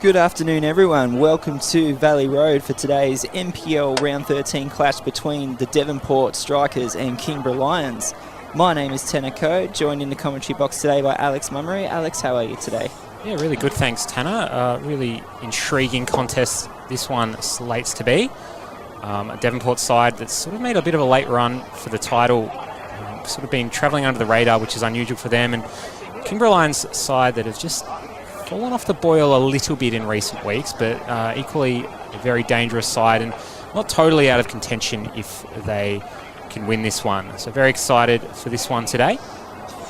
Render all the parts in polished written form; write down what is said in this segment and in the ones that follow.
Good afternoon, everyone. Welcome to Valley Road for today's NPL Round 13 clash between the Devonport Strikers and Kingborough Lions. My name is Tanner Coe, joined in the commentary box today by Alex Mummery. Alex, how are you today? Yeah, really good, thanks, Tanner. Really intriguing contest this one slates to be. A Devonport side that's sort of made a bit of a late run for the title, sort of been travelling under the radar, which is unusual for them, and Kingborough Lions side that have just fallen off the boil a little bit in recent weeks, but equally a very dangerous side and not totally out of contention if they can win this one. So very excited for this one today.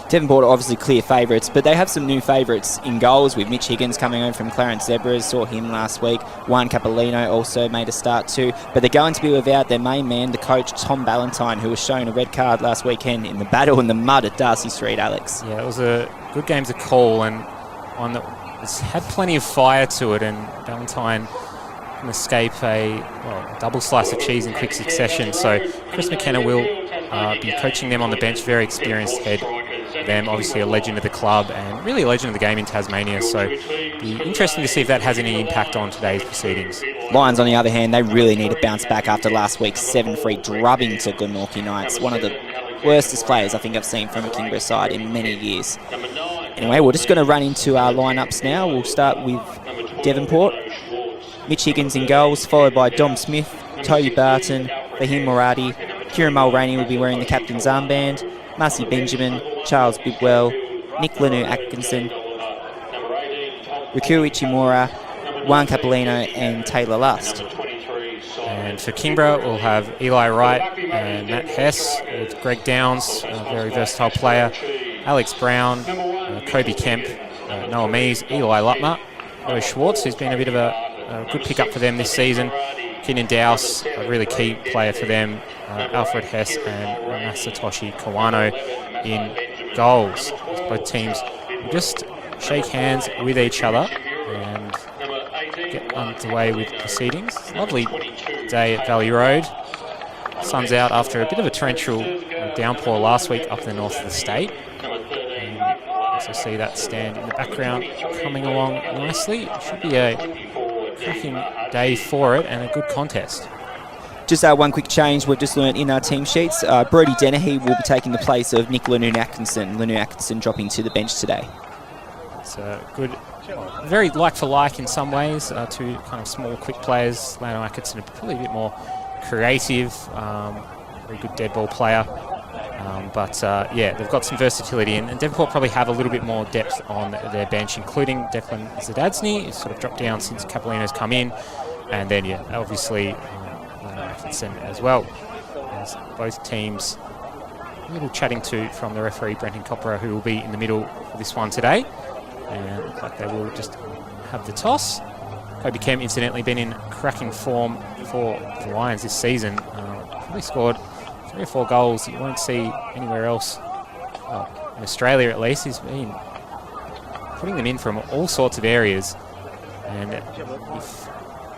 Devonport are obviously clear favourites, but they have some new favourites in goals with Mitch Higgins coming over from Clarence Zebras. Saw him last week. Juan Capellino also made a start too, but they're going to be without their main man, the coach Tom Ballantyne, who was shown a red card last weekend in the battle in the mud at Darcy Street, Alex. Yeah, it was a good game to call and one that had plenty of fire to it, and Ballantyne can escape a double slice of cheese in quick succession. So Chris McKenna will be coaching them on the bench, very experienced head. Them obviously a legend of the club and really a legend of the game in Tasmania, so it'll be interesting to see if that has any impact on today's proceedings. Lions, on the other hand, they really need to bounce back after last week's 7-3 drubbing to Glenorchy Knights. One of the worst displays I think I've seen from a Kingborough side in many years. Anyway, we're just going to run into our lineups now. We'll start with Devonport. Mitch Higgins in goals, followed by Dom Smith, Toby Barton, Fahim Moradi. Kieran Mulroney will be wearing the captain's armband. Marcy Benjamin, Charles Bidwell, Nick Lanu Atkinson, Riku Ichimura, Juan Capellino and Taylor Lust. And for Kingborough, we'll have Eli Wright and Matt Hess, with Greg Downs, a very versatile player, Alex Brown, Kobe Kemp, Noah Mees, Eli Lutmer, Roy Schwartz, who's been a bit of a good pickup for them this season, Keenan Dowse, a really key player for them, Alfred Hess and Masatoshi Kawano in goals. Both teams will just shake hands with each other and get underway with proceedings. Lovely day at Valley Road. Sun's out after a bit of a torrential downpour last week up in the north of the state. And also see that stand in the background coming along nicely. It should be a cracking day for it and a good contest. Just one quick change we've just learnt in our team sheets. Brodie Dennehy will be taking the place of Nick Lanu Atkinson. Lanu Atkinson dropping to the bench today. It's a good, very like for like in some ways. Two kind of small, quick players. Lanu Atkinson probably a bit more creative, very good dead ball player. But yeah, they've got some versatility, and Devonport probably have a little bit more depth on their bench, including Declan Zadadzny, who's sort of dropped down since Capellino's come in, and then yeah, obviously Atkinson as well. As both teams a little chatting to from the referee Brenton Copperer, who will be in the middle for this one today, and looks like they will just have the toss. Kobe Kemp, incidentally, been in cracking form for the Lions this season. Probably scored 3 or 4 goals that you won't see anywhere else, in Australia at least. He's been putting them in from all sorts of areas, and if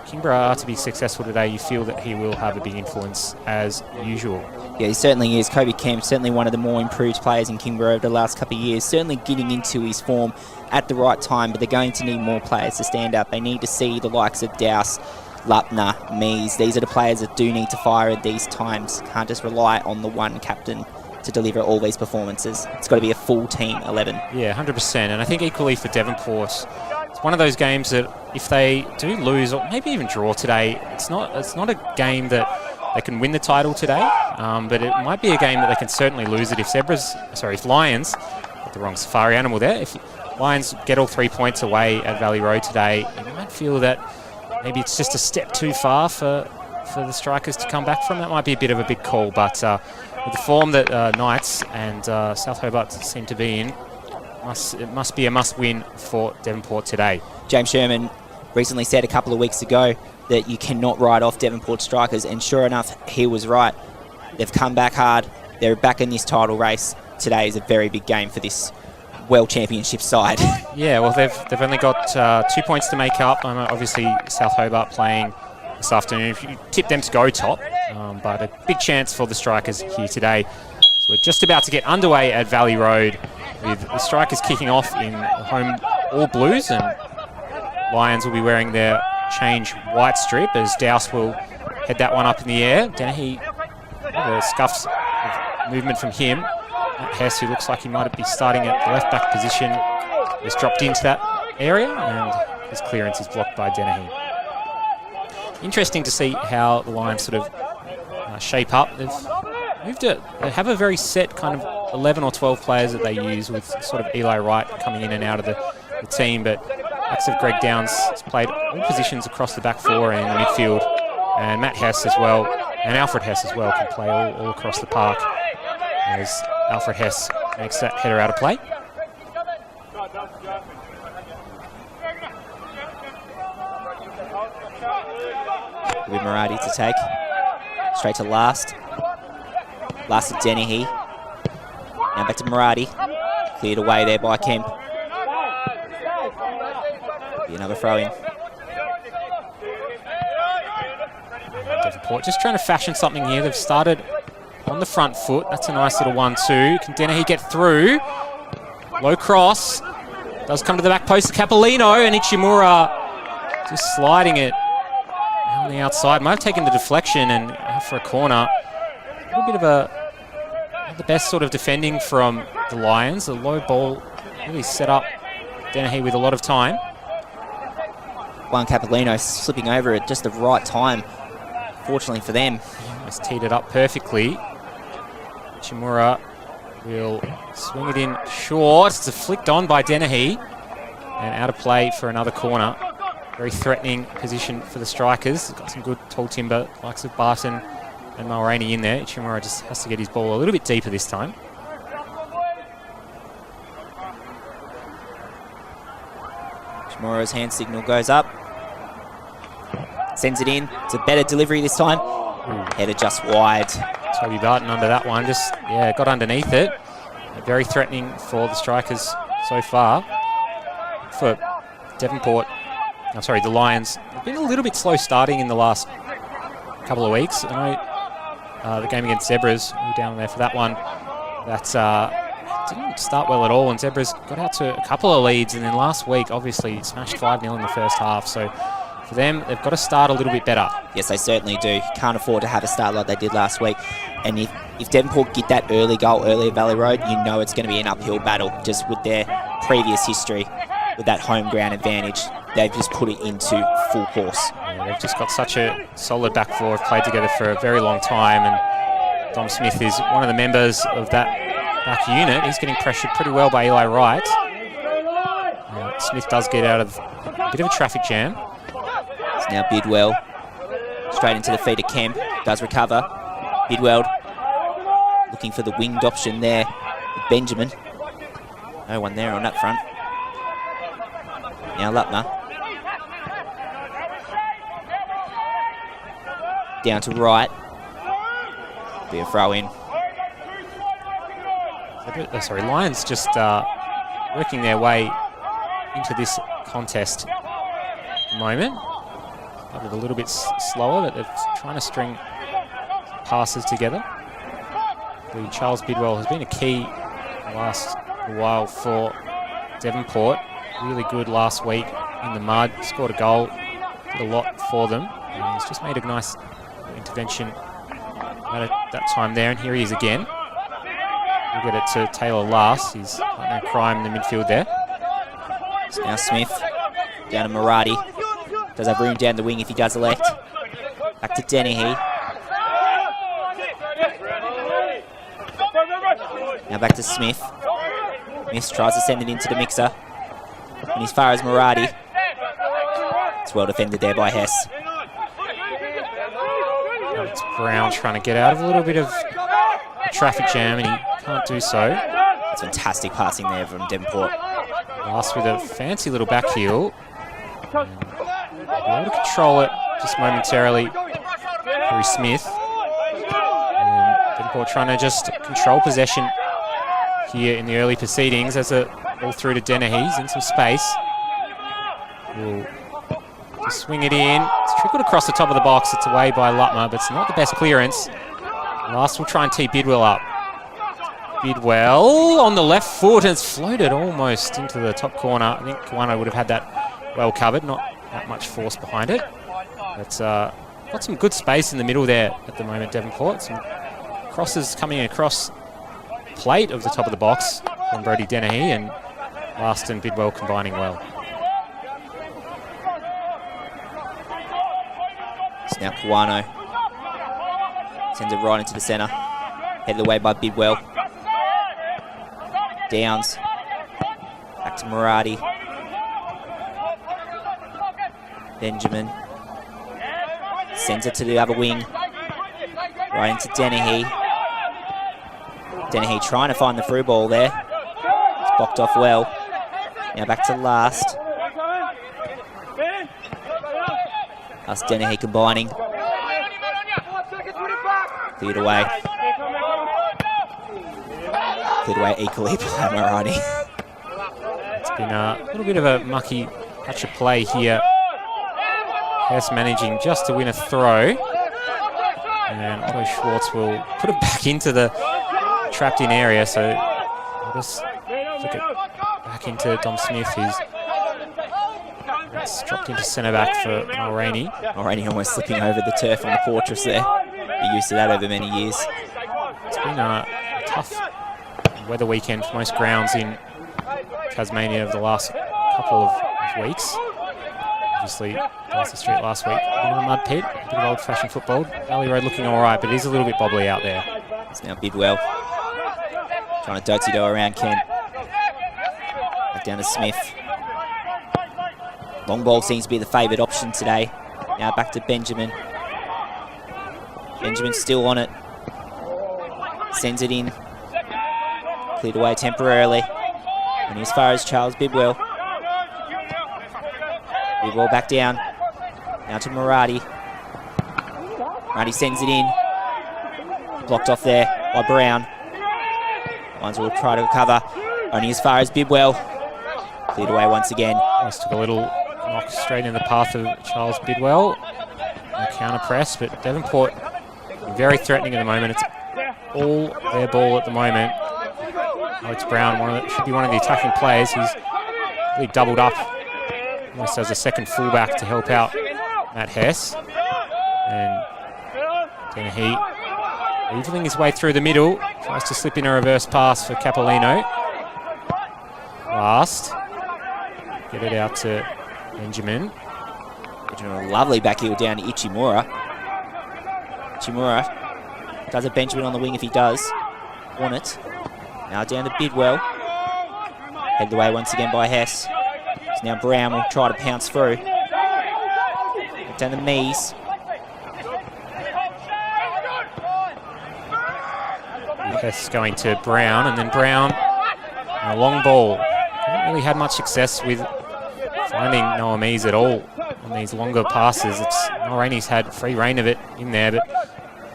Kingborough are to be successful today, you feel that he will have a big influence as usual. Yeah, he certainly is. Kobe Kemp, certainly one of the more improved players in Kingborough over the last couple of years, certainly getting into his form at the right time, but they're going to need more players to stand up. They need to see the likes of Dowse, Lutner, Mees. These are the players that do need to fire at these times. Can't just rely on the one captain to deliver all these performances. It's got to be a full team 11. Yeah, 100%. And I think equally for Devonport, it's one of those games that if they do lose or maybe even draw today, it's not a game that they can win the title today, but it might be a game that they can certainly lose it if Lions, got the wrong safari animal there, if Lions get all 3 points away at Valley Road today, you might feel that maybe it's just a step too far for the Strikers to come back from. That might be a bit of a big call, but with the form that Knights and South Hobart seem to be in, it must be a must-win for Devonport today. James Sherman recently said a couple of weeks ago that you cannot write off Devonport Strikers, and sure enough, he was right. They've come back hard. They're back in this title race. Today is a very big game for this World Championship side. Yeah, well, they've only got 2 points to make up. Obviously, South Hobart playing this afternoon. If you tip them to go top, but a big chance for the Strikers here today. So we're just about to get underway at Valley Road with the Strikers kicking off in home all blues, and Lions will be wearing their change white strip as Douse will head that one up in the air. Dennehy, a scuffs of movement from him. Matt Hess, who looks like he might be starting at the left back position, has dropped into that area and his clearance is blocked by Dennehy. Interesting to see how the Lions sort of shape up. They've moved it. They have a very set kind of 11 or 12 players that they use, with sort of Eli Wright coming in and out of the team, but likes of Greg Downs has played all positions across the back four and in the midfield, and Matt Hess as well, and Alfred Hess as well, can play all across the park as Alfred Hess makes that header out of play. With Murati to take. Straight to last. Last to Dennehy. Now back to Murati. Cleared away there by Kemp. Be another throw in. Devonport just trying to fashion something here. They've started on the front foot. That's a nice little 1-2. Can Dennehy get through? Low cross. Does come to the back post to Capolino, and Ichimura just sliding it on the outside. Might have taken the deflection and out for a corner. A little bit of not the best sort of defending from the Lions. The low ball really set up Dennehy with a lot of time. Juan Capolino slipping over at just the right time, fortunately for them. He almost teed it up perfectly. Ichimura will swing it in short. It's flicked on by Dennehy and out of play for another corner. Very threatening position for the strikers. Got some good tall timber, likes of Barton and Mulroney in there. Ichimura just has to get his ball a little bit deeper this time. Ichimura's hand signal goes up. Sends it in. It's a better delivery this time. Header just wide. Toby Barton under that one. Just, got underneath it. Very threatening for the strikers so far. For Devonport, the Lions have been a little bit slow starting in the last couple of weeks. I know the game against Zebras, we were down there for that one, that didn't start well at all, and Zebras got out to a couple of leads, and then last week obviously smashed 5-0 in the first half. So for them, they've got to start a little bit better. Yes, they certainly do. Can't afford to have a start like they did last week. And if Devonport get that early goal early at Valley Road, you know it's going to be an uphill battle, just with their previous history, with that home ground advantage. They've just put it into full course. Yeah, they've just got such a solid back four, have played together for a very long time, and Dom Smith is one of the members of that back unit. He's getting pressured pretty well by Eli Wright. Smith does get out of a bit of a traffic jam. It's now Bidwell. Straight into the feet of Kemp. Does recover. Bidwell looking for the winged option there with Benjamin. No one there on that front. Now Lutner. Down to right. Be a throw in. Lions just working their way into this contest at the moment. Started a little bit slower, but they're trying to string passes together. Charles Bidwell has been a key the last while for Devonport. Really good last week in the mud. Scored a goal, did a lot for them. And he's just made a nice intervention at that time there, and here he is again. We'll get it to Taylor last. He's partner in crime in the midfield there. So now Smith down to Murati. Does have room down the wing if he does elect. Back to Dennehy. Now back to Smith. Smith tries to send it into the mixer. And as far as Murati. It's well defended there by Hess. It's Brown trying to get out of a little bit of a traffic jam, and he can't do so. It's fantastic passing there from Devonport. Last with a fancy little back heel. Able to control it just momentarily through Smith. And Devonport trying to just control possession here in the early proceedings as a ball through to Dennehy. He's in some space. Will just swing it in. It's trickled across the top of the box. It's away by Lutmer, but it's not the best clearance. Last will try and tee Bidwell up. Bidwell on the left foot, and it's floated almost into the top corner. I think Kawano would have had that well covered, not that much force behind it. But got some good space in the middle there at the moment, Devonport. Some crosses coming across plate of the top of the box from Brodie Dennehy, and Last and Bidwell combining well. It's now Kuano. Sends it right into the centre. Headed away by Bidwell. Downs. Back to Murati. Benjamin. Sends it to the other wing. Right into Dennehy. Dennehy trying to find the through ball there. It's blocked off well. Now back to Last. That's Dennehy combining. Cleared away. Cleared away equally by Morani. It's been a little bit of a mucky patch of play here. Hess managing just to win a throw. And Otto Schwartz will put it back into the trapped in area. So I'll just flick it back into Dom Smith, who's dropped into centre back for Mulraney. Mulraney almost slipping over the turf on the fortress there. Be used to that over many years. It's been a tough weather weekend for most grounds in Tasmania over the last couple of weeks. Obviously, Darcy Street last week, a bit of a mud pit, a bit of old-fashioned football. Valley Road looking all right, but it is a little bit bobbly out there. It's now Bidwell. Trying to doty-do around Kent. Back down to Smith. Long ball seems to be the favoured option today. Now back to Benjamin. Benjamin still on it. Sends it in. Cleared away temporarily. And as far as Charles Bidwell. Bidwell back down. Now to Murati. Murati sends it in. Blocked off there by Brown. Ones will try to recover. Only as far as Bidwell. Cleared away once again. Almost took a little knock straight in the path of Charles Bidwell. No counter press, but Devonport very threatening at the moment. It's all their ball at the moment. Alex Brown should be one of the attacking players. He's really doubled up almost as a second fullback to help out Matt Hess. And Dennehy evening his way through the middle. Tries to slip in a reverse pass for Capolino. Last. Get it out to Benjamin. Benjamin, a lovely back heel down to Ichimura. Ichimura does a Benjamin on the wing if he does want it. Now down to Bidwell. Headed away once again by Hess. So now Brown will try to pounce through. Down to Mees. Hess going to Brown, and then Brown a long ball. Haven't really had much success with finding Noah Mees at all on these longer passes. Mulraney's had free reign of it in there, but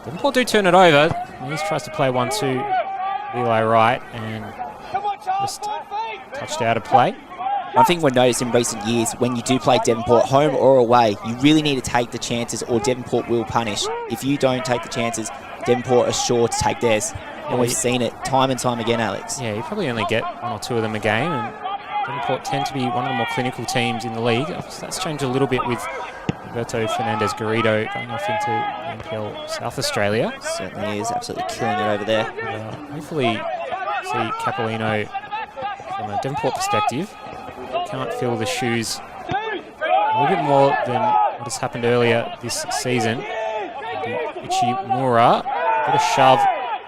Devonport do turn it over. Mees tries to play 1-2, Eli Wright, and just touched out of play. One thing we've noticed in recent years, when you do play Devonport, home or away, you really need to take the chances or Devonport will punish. If you don't take the chances, Devonport are sure to take theirs. And we've seen it time and time again, Alex. Yeah, you probably only get one or two of them a game, and Devonport tend to be one of the more clinical teams in the league. That's changed a little bit with Roberto Fernandez-Garrido going off into NPL South Australia. Certainly is, absolutely killing it over there. Hopefully see Capolino from a Devonport perspective. Can't fill the shoes a little bit more than what has happened earlier this season. Ichimura, a bit of shove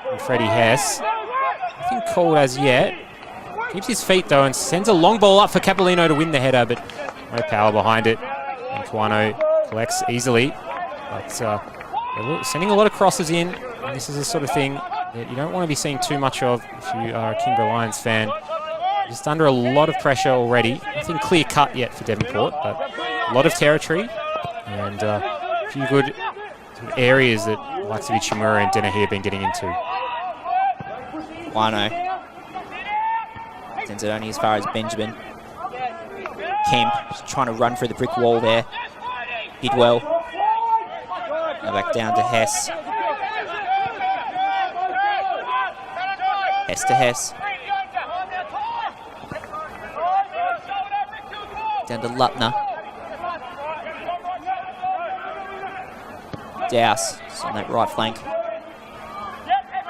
from Freddie Hess. Nothing called as yet. Keeps his feet though and sends a long ball up for Capolino to win the header, but no power behind it. And Kuano collects easily. But they're sending a lot of crosses in, and this is the sort of thing that you don't want to be seeing too much of if you are a Kingborough Lions fan. Just under a lot of pressure already. Nothing clear cut yet for Devonport, but a lot of territory and a few good sort of areas that the likes of Ichimura and Dennehy have been getting into. Wano sends it only as far as Benjamin. Kemp just trying to run through the brick wall there. Bidwell. Now back down to Hess. Hess to Hess. Down to Lutner. Douse on that right flank.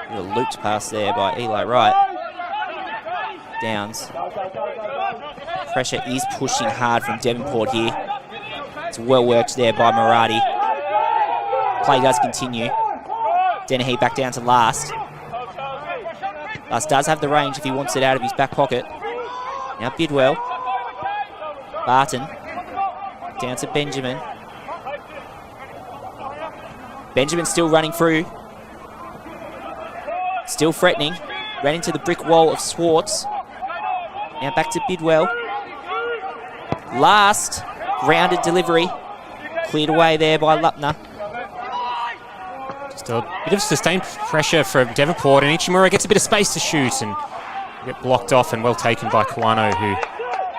A looped pass there by Eli Wright. Downs. Pressure is pushing hard from Devonport here. It's well worked there by Murati. Play does continue. Dennehy back down to Last. Last does have the range if he wants it out of his back pocket. Now Bidwell. Barton. Down to Benjamin. Benjamin still running through. Still threatening. Ran into the brick wall of Swartz. Now back to Bidwell. Last. Grounded delivery. Cleared away there by Lupner. Just a bit of sustained pressure from Devonport, and Ichimura gets a bit of space to shoot and get blocked off, and well taken by Kawano, who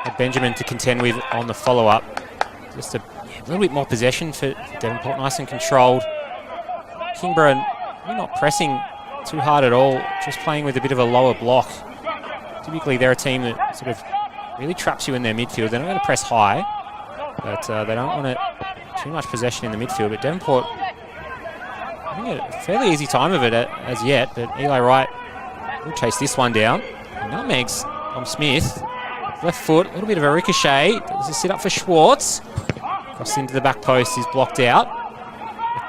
had Benjamin to contend with on the follow-up. Just a little bit more possession for Devonport, nice and controlled. Kingborough really not pressing too hard at all, just playing with a bit of a lower block. Typically they're a team that sort of really traps you in their midfield. They're not going to press high, but they don't want too much possession in the midfield. But Devonport having a fairly easy time of it as yet, but Eli Wright will chase this one down. And nutmegs Tom Smith. Left foot, a little bit of a ricochet. Does a sit up for Schwartz. Cross into the back post, is blocked out.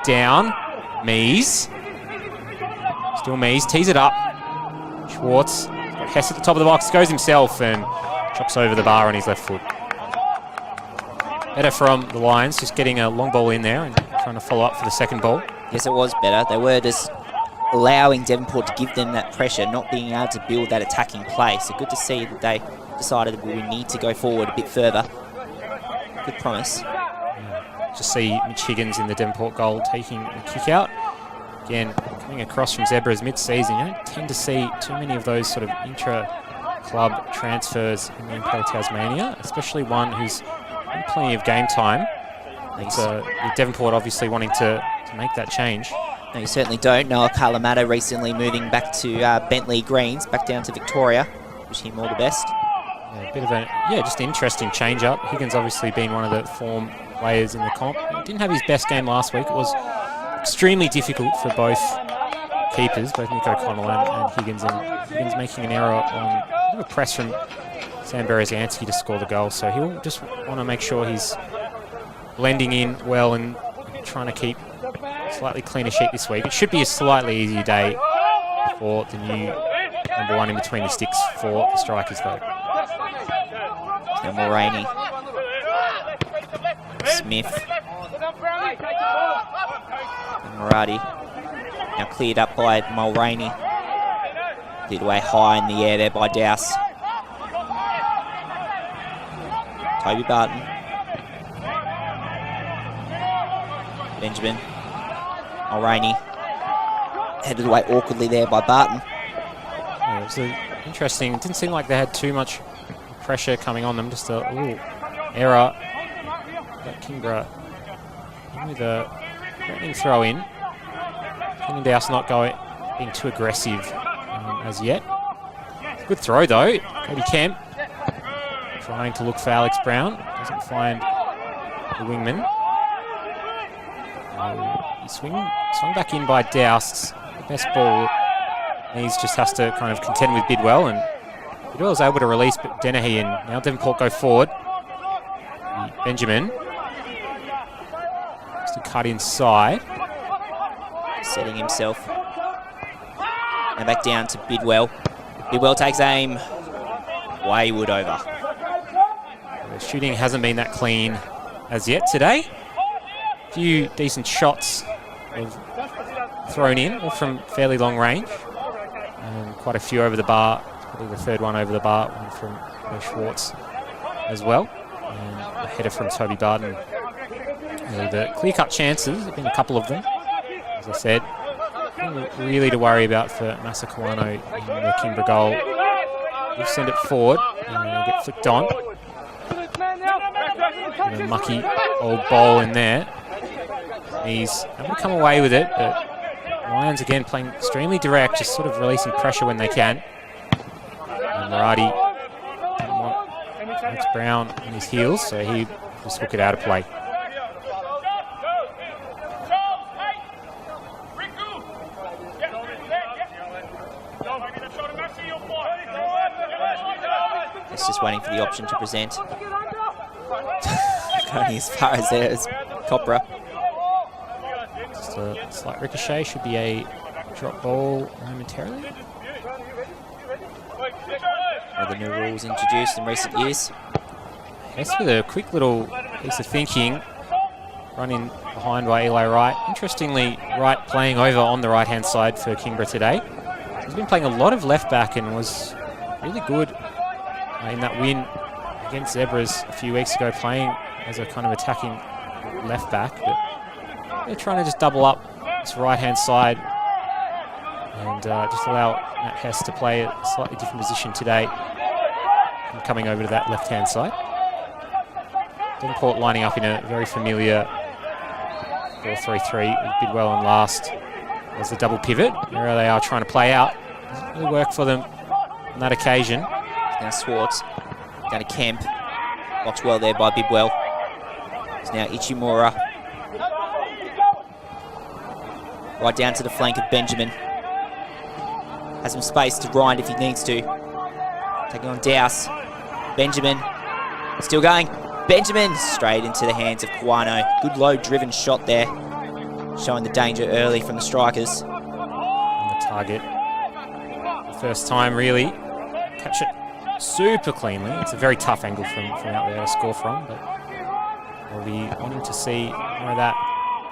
Down, Mees. Still Mees, tees it up. Schwartz, got Hess at the top of the box, goes himself and chops over the bar on his left foot. Better from the Lions, just getting a long ball in there and trying to follow up for the second ball. Yes, it was better. They were just allowing Devonport to give them that pressure, not being able to build that attacking play. So good to see that they decided we need to go forward a bit further. Good promise. Just see Mitch Higgins in the Devonport goal taking the kick out. Again, coming across from Zebras mid-season, you don't tend to see too many of those sort of intra-club transfers in the NPL Tasmania, especially one who's had plenty of game time. Devonport obviously wanting to make that change. No, you certainly don't. Noah Kalamata recently moving back to Bentley Greens, back down to Victoria. Wish him all the best. Yeah, a bit of a, just interesting change-up. Higgins obviously been one of the form players in the comp. He didn't have his best game last week. It was extremely difficult for both keepers, both Nick O'Connell and Higgins, and Higgins making an error on a bit of a press from Sam Berezianski to score the goal. So he'll just want to make sure he's blending in well and trying to keep a slightly cleaner sheet this week. It should be a slightly easier day for the new number one in between the sticks for the strikers, though. Now Mulraney. Smith. And Murati. Now cleared up by Mulraney. Cleared away high in the air there by Douse. Toby Barton. Benjamin. Mulraney. Headed away awkwardly there by Barton. Yeah, it was interesting. It didn't seem like they had too much pressure coming on them. Just a little error. But Kingborough with a threatening throw in. Kenny Douse not being too aggressive as yet. Good throw though. Cody Kemp trying to look for Alex Brown. Doesn't find the wingman. He swung back in by Douse. The best ball. He's just has to kind of contend with Bidwell, and Bidwell's able to release Dennehy, and now Devonport go forward. Benjamin. Just to cut inside. Setting himself. And back down to Bidwell. Bidwell takes aim. Wayward over. The shooting hasn't been that clean as yet today. A few decent shots have thrown in, all from fairly long range. And quite a few over the bar. Probably the third one over the bar, one from Schwartz as well. And a header from Toby Barton. The clear-cut chances, have been a couple of them. As I said, nothing really to worry about for Masa Kawano in the Kingborough goal. We'll send it forward and it'll get flicked on. And a mucky old bowl in there. He's able to come away with it, but Lions again playing extremely direct, just sort of releasing pressure when they can. And Murati didn't want Alex Brown on his heels, so he just hook it out of play. He's just waiting for the option to present. Going as far as there as Copra. Just a slight ricochet. Should be a drop ball momentarily. One of the new rules introduced in recent years. Hess with a quick little piece of thinking. Running behind by Eli Wright. Interestingly, Wright playing over on the right-hand side for Kingborough today. He's been playing a lot of left-back and was really good in that win against Zebras a few weeks ago, playing as a kind of attacking left-back. But they're trying to just double up this right-hand side and just allow Matt Hess to play a slightly different position today and coming over to that left-hand side. Devonport lining up in a very familiar 4-3-3 with Bidwell on last as the double pivot. There they are trying to play out. Doesn't really work for them on that occasion. Now Swartz down to Kemp. Blocked well there by Bidwell. It's now Ichimura. Right down to the flank of Benjamin. Has some space to grind if he needs to. Taking on Douse. Benjamin. Still going. Benjamin straight into the hands of Kwano. Good low-driven shot there. Showing the danger early from the strikers. On the target. The first time, really. Catch it super cleanly. It's a very tough angle from out there to score from, but we'll be wanting to see more of that.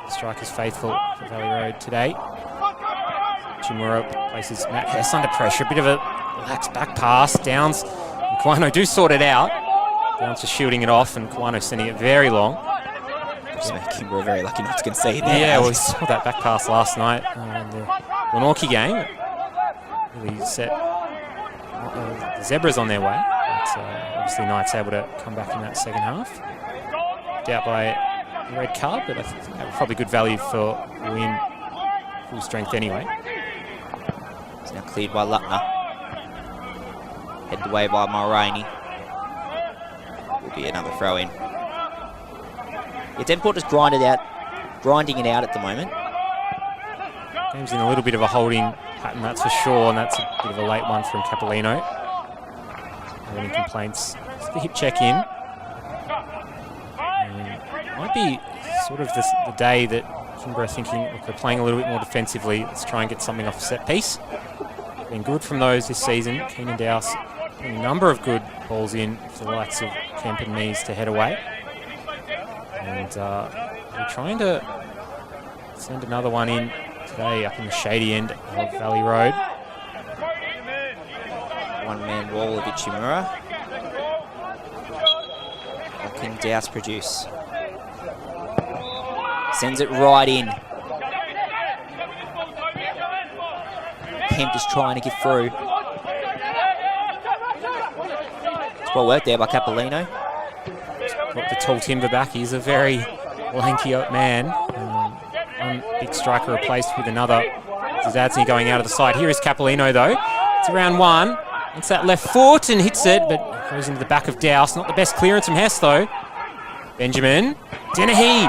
The strikers faithful for Valley Road today. Chimura places Matt Hess under pressure. A bit of a relaxed back pass. Downs and Kwano do sort it out. Downs just shielding it off, and Kwano sending it very long. Just make Kingborough very lucky not to concede there. Yeah, well, we saw that back pass last night in the Glenorchy game. Really set the Zebras on their way. But obviously Knights able to come back in that second half. Out by a red card, but I think that was probably good value for a win full strength anyway. It's now cleared by Lutner. Headed away by Mulroney. Will be another throw in. Yeah, Devonport just grinding it out at the moment. Game's in a little bit of a holding pattern, that's for sure, and that's a bit of a late one from Capolino. Any complaints? It's the hip check in. Might be sort of the day that Kingborough are thinking, look, they're playing a little bit more defensively. Let's try and get something off a set piece. Been good from those this season. Keenan Dowse putting a number of good balls in for the likes of Kemp and Mees to head away. And we're trying to send another one in today up in the shady end of Valley Road. One-man wall of Ichimura. What can Dowse produce? Sends it right in. Kemp just trying to get through. It's well worked there by Capolino. Got the tall timber back. He's a very lanky man. One big striker replaced with another. Zadzi going out of the side. Here is Capolino though. It's around one. It's that left foot and hits it, but goes into the back of Dowse. Not the best clearance from Hess though. Benjamin. Dennehy.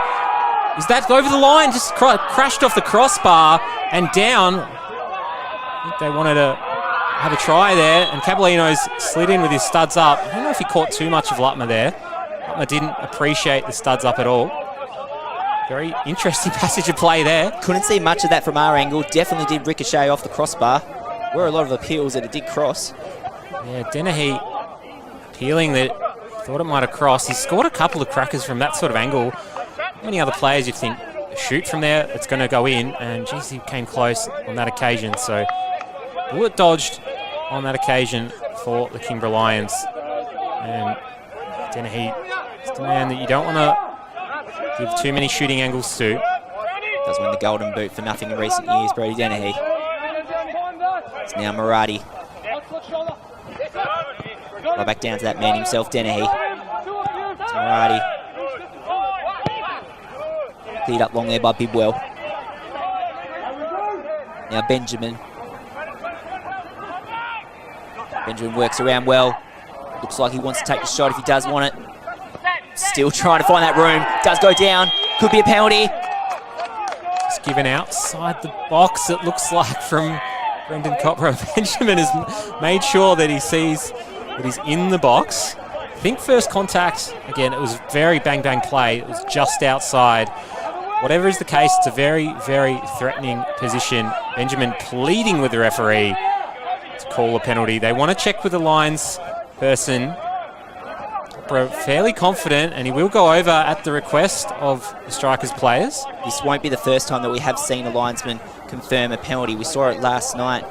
Is that over the line? Just crashed off the crossbar and down. I think they wanted to have a try there, and Capolino's slid in with his studs up. I don't know if he caught too much of Lutmer there. Lutmer didn't appreciate the studs up at all. Very interesting passage of play there. Couldn't see much of that from our angle. Definitely did ricochet off the crossbar. Were a lot of appeals that it did cross. Yeah, Dennehy appealing that thought it might have crossed. He scored a couple of crackers from that sort of angle. Many other players you'd think, shoot from there, it's going to go in, and geez, he came close on that occasion. So, bullet dodged on that occasion for the Kingborough Lions. And Dennehy is the man that you don't want to give too many shooting angles to. Does win the golden boot for nothing in recent years, Brody Dennehy. It's now Murati. Right back down to that man himself, Dennehy. It's Murati. Cleared up long there by Bidwell. Now Benjamin. Benjamin works around well. Looks like he wants to take the shot if he does want it. Still trying to find that room. Does go down. Could be a penalty. Just given outside the box, it looks like, from Brendan Copra. Benjamin has made sure that he sees It is in the box. I think first contact, again, it was very bang-bang play. It was just outside. Whatever is the case, it's a very, very threatening position. Benjamin pleading with the referee to call a penalty. They want to check with the lines person. Fairly confident, and he will go over at the request of the Strikers players. This won't be the first time that we have seen a linesman confirm a penalty. We saw it last night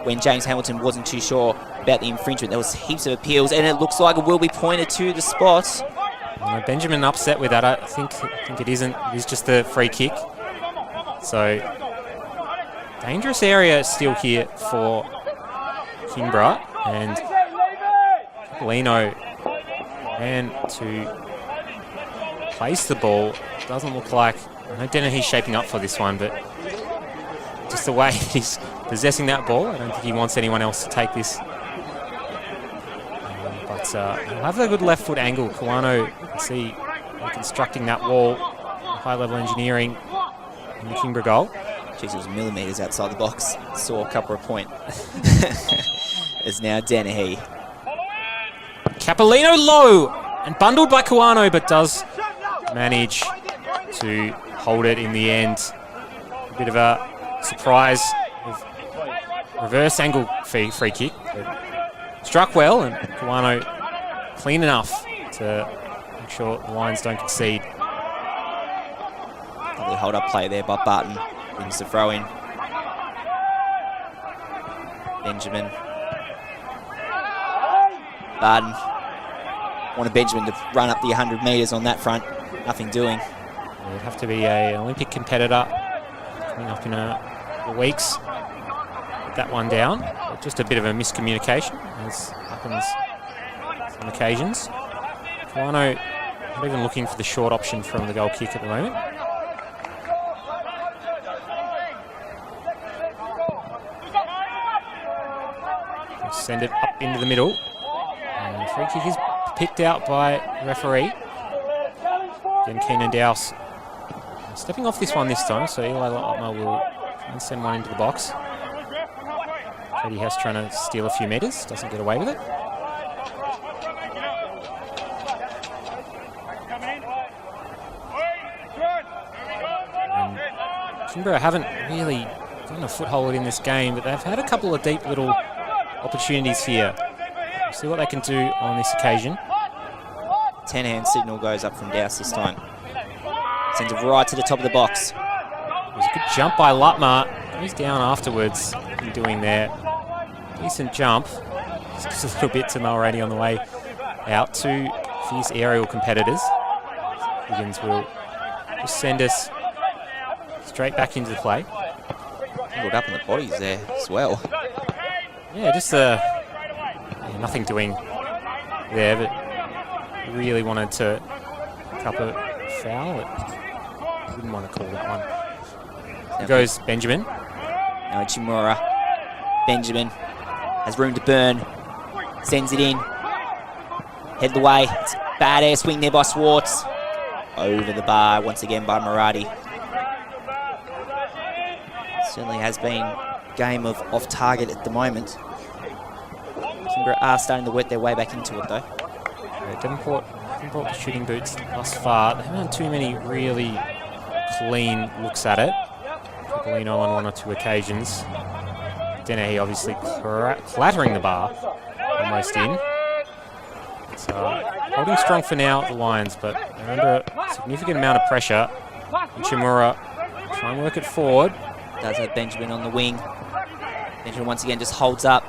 when James Hamilton wasn't too sure about the infringement. There was heaps of appeals, and it looks like it will be pointed to the spot. Benjamin upset with that. I think it isn't. It is just a free kick. So dangerous area still here for Kingborough, and Lino ran to place the ball. Doesn't look like, I know Dennehy's shaping up for this one, but just the way he's possessing that ball, I don't think he wants anyone else to take this. But he'll have a good left foot angle. Kawano, you can see constructing that wall, high level engineering in the Kingborough goal. Jeez, it was millimetres outside the box. Saw a couple of point. It's now Dennehy. Capolino low and bundled by Kawano, but does manage to hold it in the end. A bit of a surprise with reverse angle free kick. Struck well, and Kawano clean enough to make sure the Lions don't concede. Lovely hold-up play there by Barton. Wins the throw-in. Benjamin. Barton. Wanted Benjamin to run up the 100 metres on that front. Nothing doing. It would have to be an Olympic competitor coming up in a weeks. Put that one down. Just a bit of a miscommunication, as happens on occasions. Kawano not even looking for the short option from the goal kick at the moment. Send it up into the middle. And free kick is picked out by the referee. Again, Keenan Dowse stepping off this one this time, so Eli Lotmer will try and send one into the box. Freddie Hess trying to steal a few metres, doesn't get away with it. And Kingborough haven't really gotten a foothold in this game, but they've had a couple of deep little opportunities here. We'll see what they can do on this occasion. 10-hand signal goes up from Dowse this time. Sends it right to the top of the box. It was a good jump by Lutmer. He's down afterwards. What are you doing there? Decent jump. Just a little bit to Mulroney on the way out. Two fierce aerial competitors. Higgins will just send us straight back into the play. Pulled up in the bodies there as well. Yeah, just nothing doing there, but really wanted to cup a foul. Wouldn't want to call that one. Here goes Benjamin. Now Chimura. Benjamin has room to burn. Sends it in. Head away. It's a bad air swing there by Swartz. Over the bar once again by Murati. Certainly has been game of off target at the moment. Kingborough are starting to work their way back into it though. Yeah, Devonport brought the shooting boots thus far. They haven't had too many really clean looks at it. Capolino on one or two occasions. Dennehy obviously clattering the bar almost in. So holding strong for now, the Lions, but they're under a significant amount of pressure. Chimura try and work it forward. Does have Benjamin on the wing. Benjamin once again just holds up.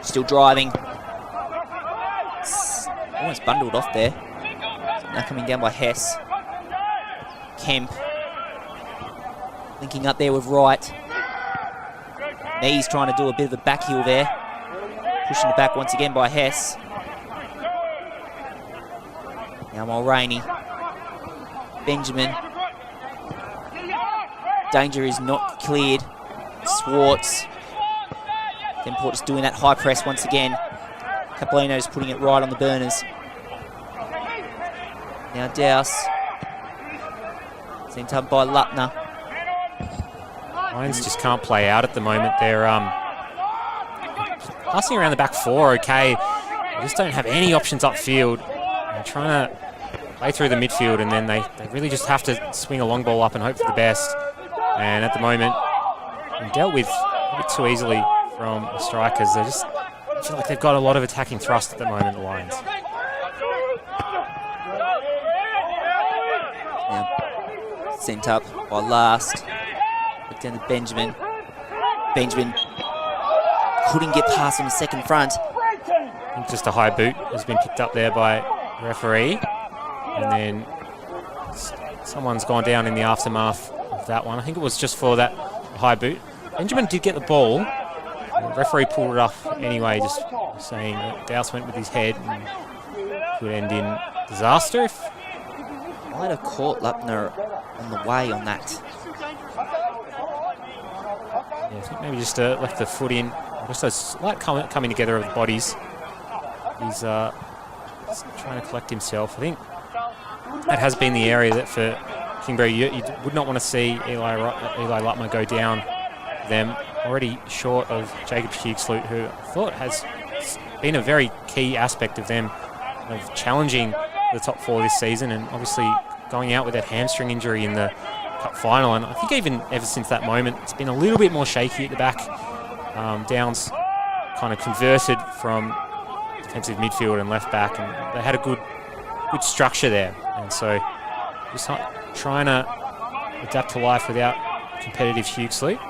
Still driving. Almost bundled off there. Now coming down by Hess. Kemp. Linking up there with Wright. Knees trying to do a bit of a back heel there. Pushing it back once again by Hess. Now Mulroney. Benjamin. Danger is not cleared. Swartz. Devonport just doing that high press once again. Capolino's putting it right on the burners. Now Dowse. Same time by Lutner. Lions just can't play out at the moment. They're passing around the back four okay. They just don't have any options upfield. They're trying to play through the midfield, and then they really just have to swing a long ball up and hope for the best. And at the moment, being dealt with a bit too easily from the strikers. I feel like they've got a lot of attacking thrust at the moment, the Lions. Yeah. Sent up by last. Look down to Benjamin. Benjamin couldn't get past on the second front. I think just a high boot has been picked up there by the referee. And then someone's gone down in the aftermath of that one. I think it was just for that high boot. Benjamin did get the ball. The referee pulled it off anyway, just saying that Douse went with his head and could end in disaster. Might have caught Lupner on the way on that. Yeah, I think maybe just left the foot in. Just a slight coming together of the bodies. He's trying to collect himself. I think that has been the area that for Kingborough you would not want to see Eli Lutmer go down them. Already short of Jacob Hughesflute, who I thought has been a very key aspect of them of challenging the top four this season, and obviously going out with that hamstring injury in the cup final. And I think even ever since that moment, it's been a little bit more shaky at the back. Downs kind of converted from defensive midfield and left back, and they had a good structure there. And so just trying to adapt to life without competitive Hughesflute.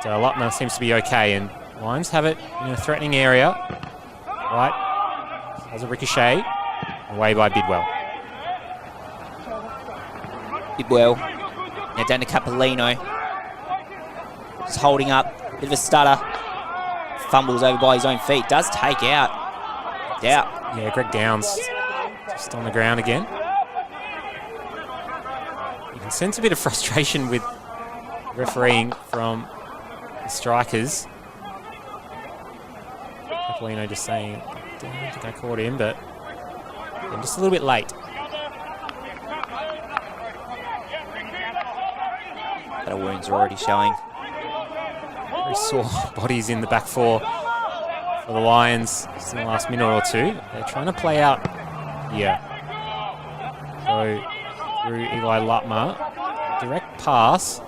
Lutner seems to be okay, and Lions have it in a threatening area. Right, has a ricochet, away by Bidwell. Bidwell, now down to Capolino. Just holding up, bit of a stutter. Fumbles over by his own feet, does take out. Yeah, Greg Downs just on the ground again. You can sense a bit of frustration with refereeing from the strikers. Capolino just saying, I don't think I caught him, but I'm just a little bit late. Battle wounds are already showing. Very sore bodies in the back four for the Lions just in the last minute or two. They're trying to play out here. Go through Eli Lutmer. Direct pass.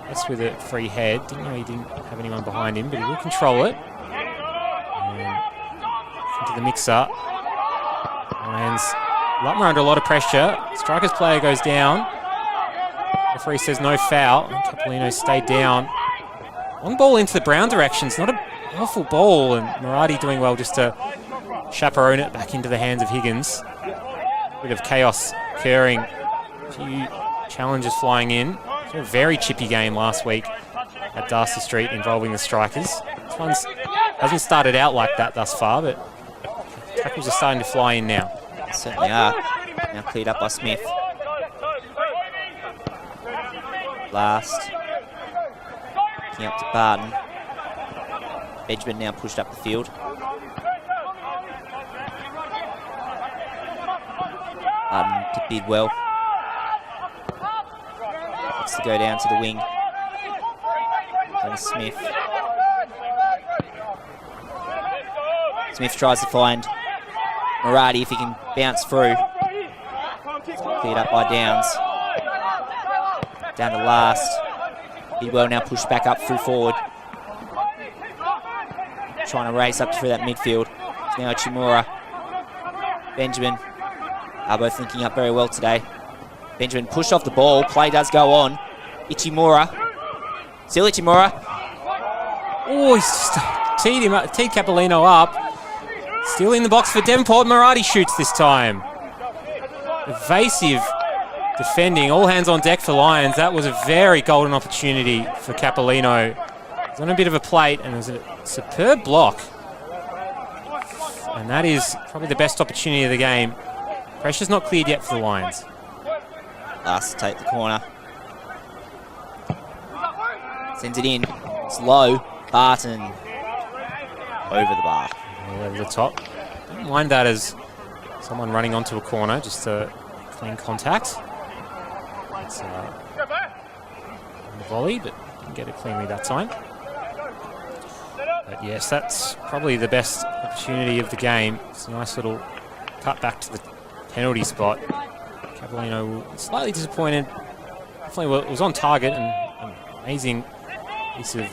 That's with a free head. Didn't know he didn't have anyone behind him, but he will control it. And into the mixer. Lions. Lutmer under a lot of pressure. Strikers player goes down. Referee says no foul. And Capolino stayed down. Long ball into the Brown direction. It's not an awful ball, and Murati doing well just to chaperone it back into the hands of Higgins. Bit of chaos occurring. A few challenges flying in. It was a very chippy game last week at Darcy Street involving the strikers. This one hasn't started out like that thus far, but tackles are starting to fly in now. They certainly are. Now cleared up by Smith. Last. Looking up to Barton. Benjamin now pushed up the field. Barton to Bidwell. Looks to go down to the wing. Down to Smith. Smith tries to find Murati if he can bounce through. Cleared up by Downs. Down to last. Bidwell now pushed back up through forward. Trying to race up through that midfield. It's now Chimura. Benjamin are both linking up very well today. Benjamin pushed off the ball. Play does go on. Ichimura. Still Ichimura. Oh, he's just teed Capolino up. Still in the box for Devonport. Murati shoots this time. Evasive defending. All hands on deck for Lions. That was a very golden opportunity for Capolino. He's on a bit of a plate, and it was a superb block. And that is probably the best opportunity of the game. Pressure's not cleared yet for the Lions. Last to take the corner. Sends it in. It's low. Barton. Over the bar. Over the top. Don't mind that as someone running onto a corner, just to clean contact. It's on the volley, but didn't get it cleanly that time. But yes, that's probably the best opportunity of the game. It's a nice little cut back to the penalty spot. Capellino slightly disappointed. Definitely was on target and an amazing piece of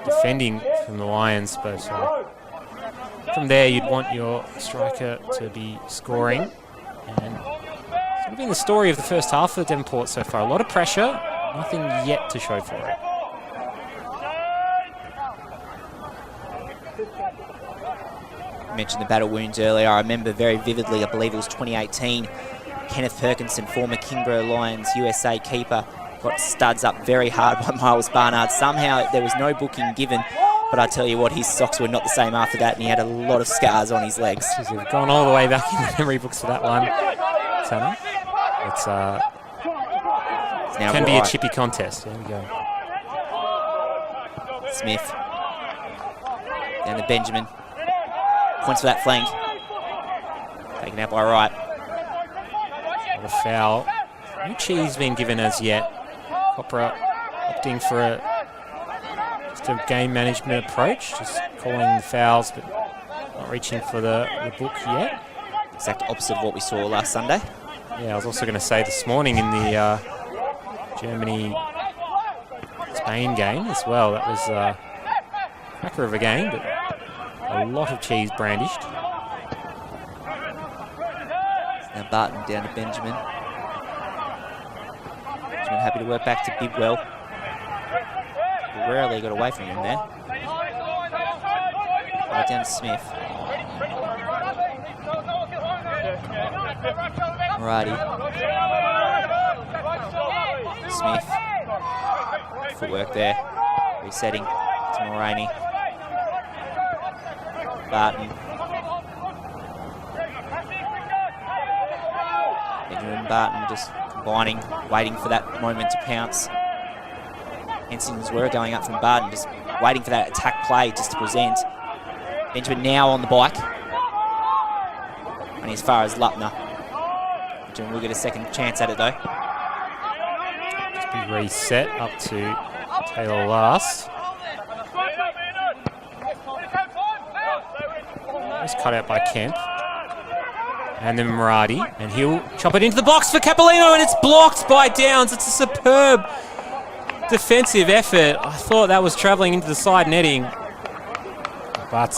defending from the Lions. But from there, you'd want your striker to be scoring. And it's sort of been the story of the first half of Devonport so far. A lot of pressure, nothing yet to show for it. I mentioned the battle wounds earlier. I remember very vividly, I believe it was 2018, Kenneth Perkinson, former Kingborough Lions USA keeper, got studs up very hard by Miles Barnard. Somehow there was no booking given, but I tell you what, his socks were not the same after that, and he had a lot of scars on his legs. Jeez, we've gone all the way back in the memory books for that one. It's now can be a chippy contest. There we go. Smith down to Benjamin. Points for that flank. Taken out by Wright. What a foul. No cheese been given as yet. Copra opting for just a game management approach, just calling the fouls but not reaching for the book yet. Exact opposite of what we saw last Sunday. Yeah, I was also going to say this morning in the Germany-Spain game as well. That was a cracker of a game, but a lot of cheese brandished. Now Barton down to Benjamin. Benjamin happy to work back to Bidwell. Rarely got away from him there. Right down to Smith. Alrighty. Smith. Footwork there. Resetting to Mulroney. Barton. Benjamin and Barton just combining, waiting for that moment to pounce. Henson's were going up from Barton, just waiting for that attack play just to present. Benjamin now on the bike. And as far as Lupner. Benjamin will get a second chance at it though. Just be reset up to Taylor last. Just cut out by Kemp. And then Murati. And he'll chop it into the box for Capellino, and it's blocked by Downs. It's a superb defensive effort. I thought that was travelling into the side netting. But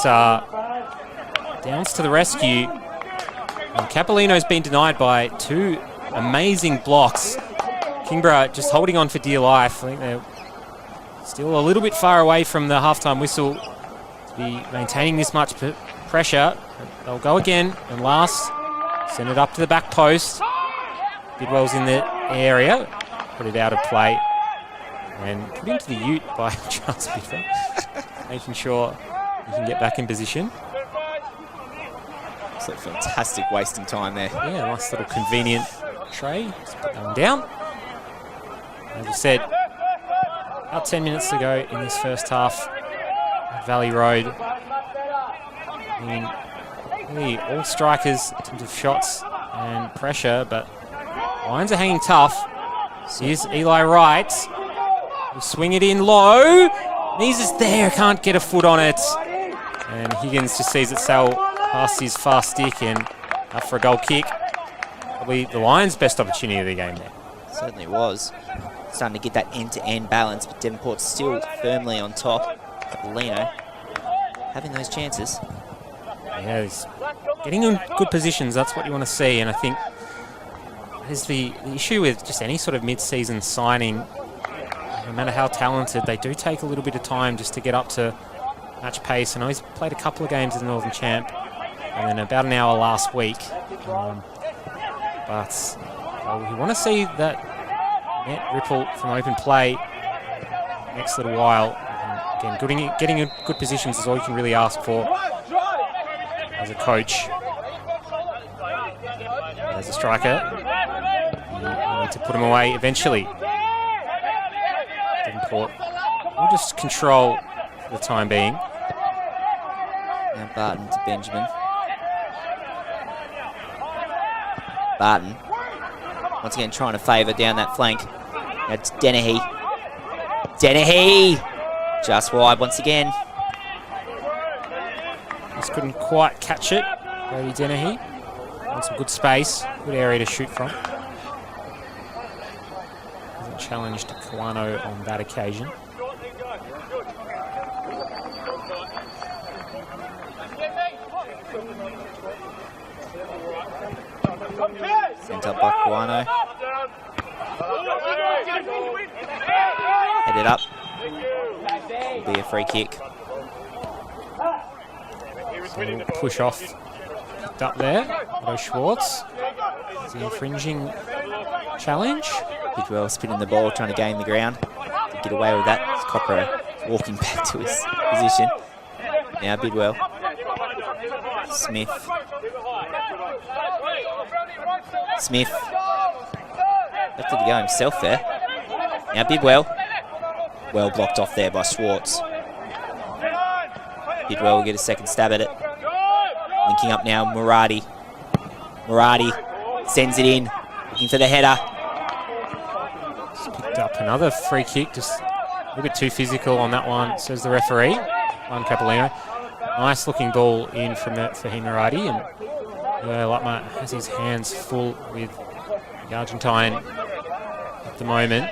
Downs to the rescue. And Capellino's been denied by two amazing blocks. Kingborough just holding on for dear life. I think they're still a little bit far away from the halftime whistle to be maintaining this much pressure. They'll go again, and last, send it up to the back post. Bidwell's in the area, put it out of play, and put into the ute by Charles Bidwell, making sure he can get back in position. It's a fantastic wasting time there. Yeah, nice little convenient tray. Just put that one down. As I said, about 10 minutes to go in this first half at Valley Road. I mean, really all strikers in terms of shots and pressure, but Lions are hanging tough. Here's Eli Wright. He'll swing it in low. Knees is there, can't get a foot on it. And Higgins just sees it sail past his fast stick and up for a goal kick. Probably the Lions' best opportunity of the game there. Certainly was. Starting to get that end-to-end balance, but Devonport's still firmly on top. Capellino having those chances. Yeah, he's getting in good positions. That's what you want to see, and I think that is the issue with just any sort of mid-season signing. No matter how talented, they do take a little bit of time just to get up to match pace. I know he's played a couple of games as a Northern champ, and then about an hour last week. But we want to see that net ripple from open play next little while. And again, getting in good positions is all you can really ask for as a coach. As a striker, you need to put him away eventually. Devonport will just control for the time being. Now Barton to Benjamin. Barton once again trying to favour down that flank. Now it's Dennehy. Dennehy! Just wide once again. Just couldn't quite catch it. Brady Dennehy on some good space, good area to shoot from. Hasn't challenged Kawano on that occasion. Sent up by Kawano. Headed up. Will be a free kick. So push off. Picked up there. Otto Schwartz. Is he infringing challenge? Bidwell spinning the ball, trying to gain the ground. To get away with that. Copper walking back to his position. Now Bidwell. Smith. Smith. Left it to go himself there. Now Bidwell. Well blocked off there by Schwartz. Bidwell will get a second stab at it. Linking up now, Murati. Murati sends it in. Looking for the header. Just picked up another free kick. Just a little bit too physical on that one, says the referee. Juan Capolino. Nice looking ball in from Fahim Murati. And Lutmer has his hands full with the Argentine at the moment.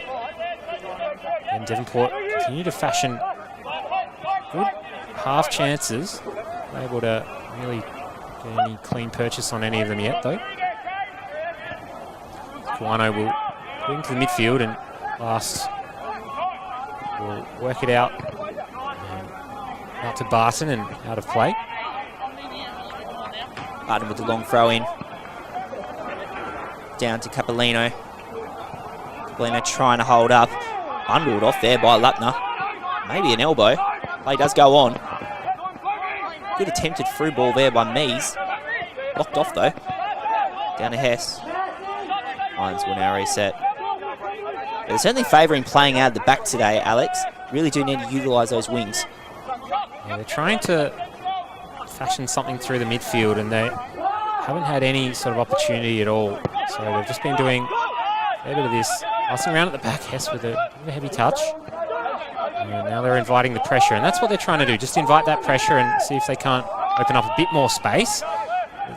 And Devonport continue to fashion good half chances. Not able to really get any clean purchase on any of them yet, though. Kawano will put into the midfield and last will work it out. Out to Barton and out of play. Barton with the long throw in. Down to Capolino. Capolino trying to hold up. Bundled off there by Lutner. Maybe an elbow. Play does go on. Good attempted through ball there by Mees. Blocked off though. Down to Hess. Lions will now reset. They're certainly favouring playing out of the back today, Alex. Really do need to utilise those wings. Yeah, they're trying to fashion something through the midfield and they haven't had any sort of opportunity at all. So they've just been doing a bit of this. Passing around at the back, Hess with a heavy touch. And now they're inviting the pressure, and that's what they're trying to do. Just invite that pressure and see if they can't open up a bit more space.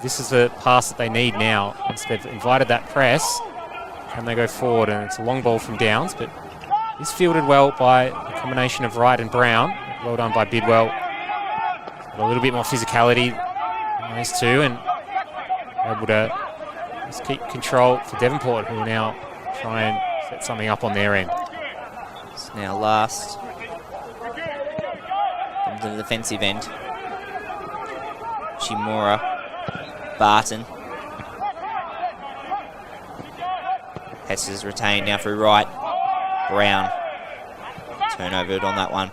This is the pass that they need now. Once they've invited that press, can they go forward? And it's a long ball from Downs, but it's fielded well by a combination of Wright and Brown. Well done by Bidwell. Got a little bit more physicality in those two, and able to just keep control for Devonport, who will now try and set something up on their end. It's now last. Comes to the defensive end. Shimura. Barton. Hess is retained now through right. Brown. Turnover on that one.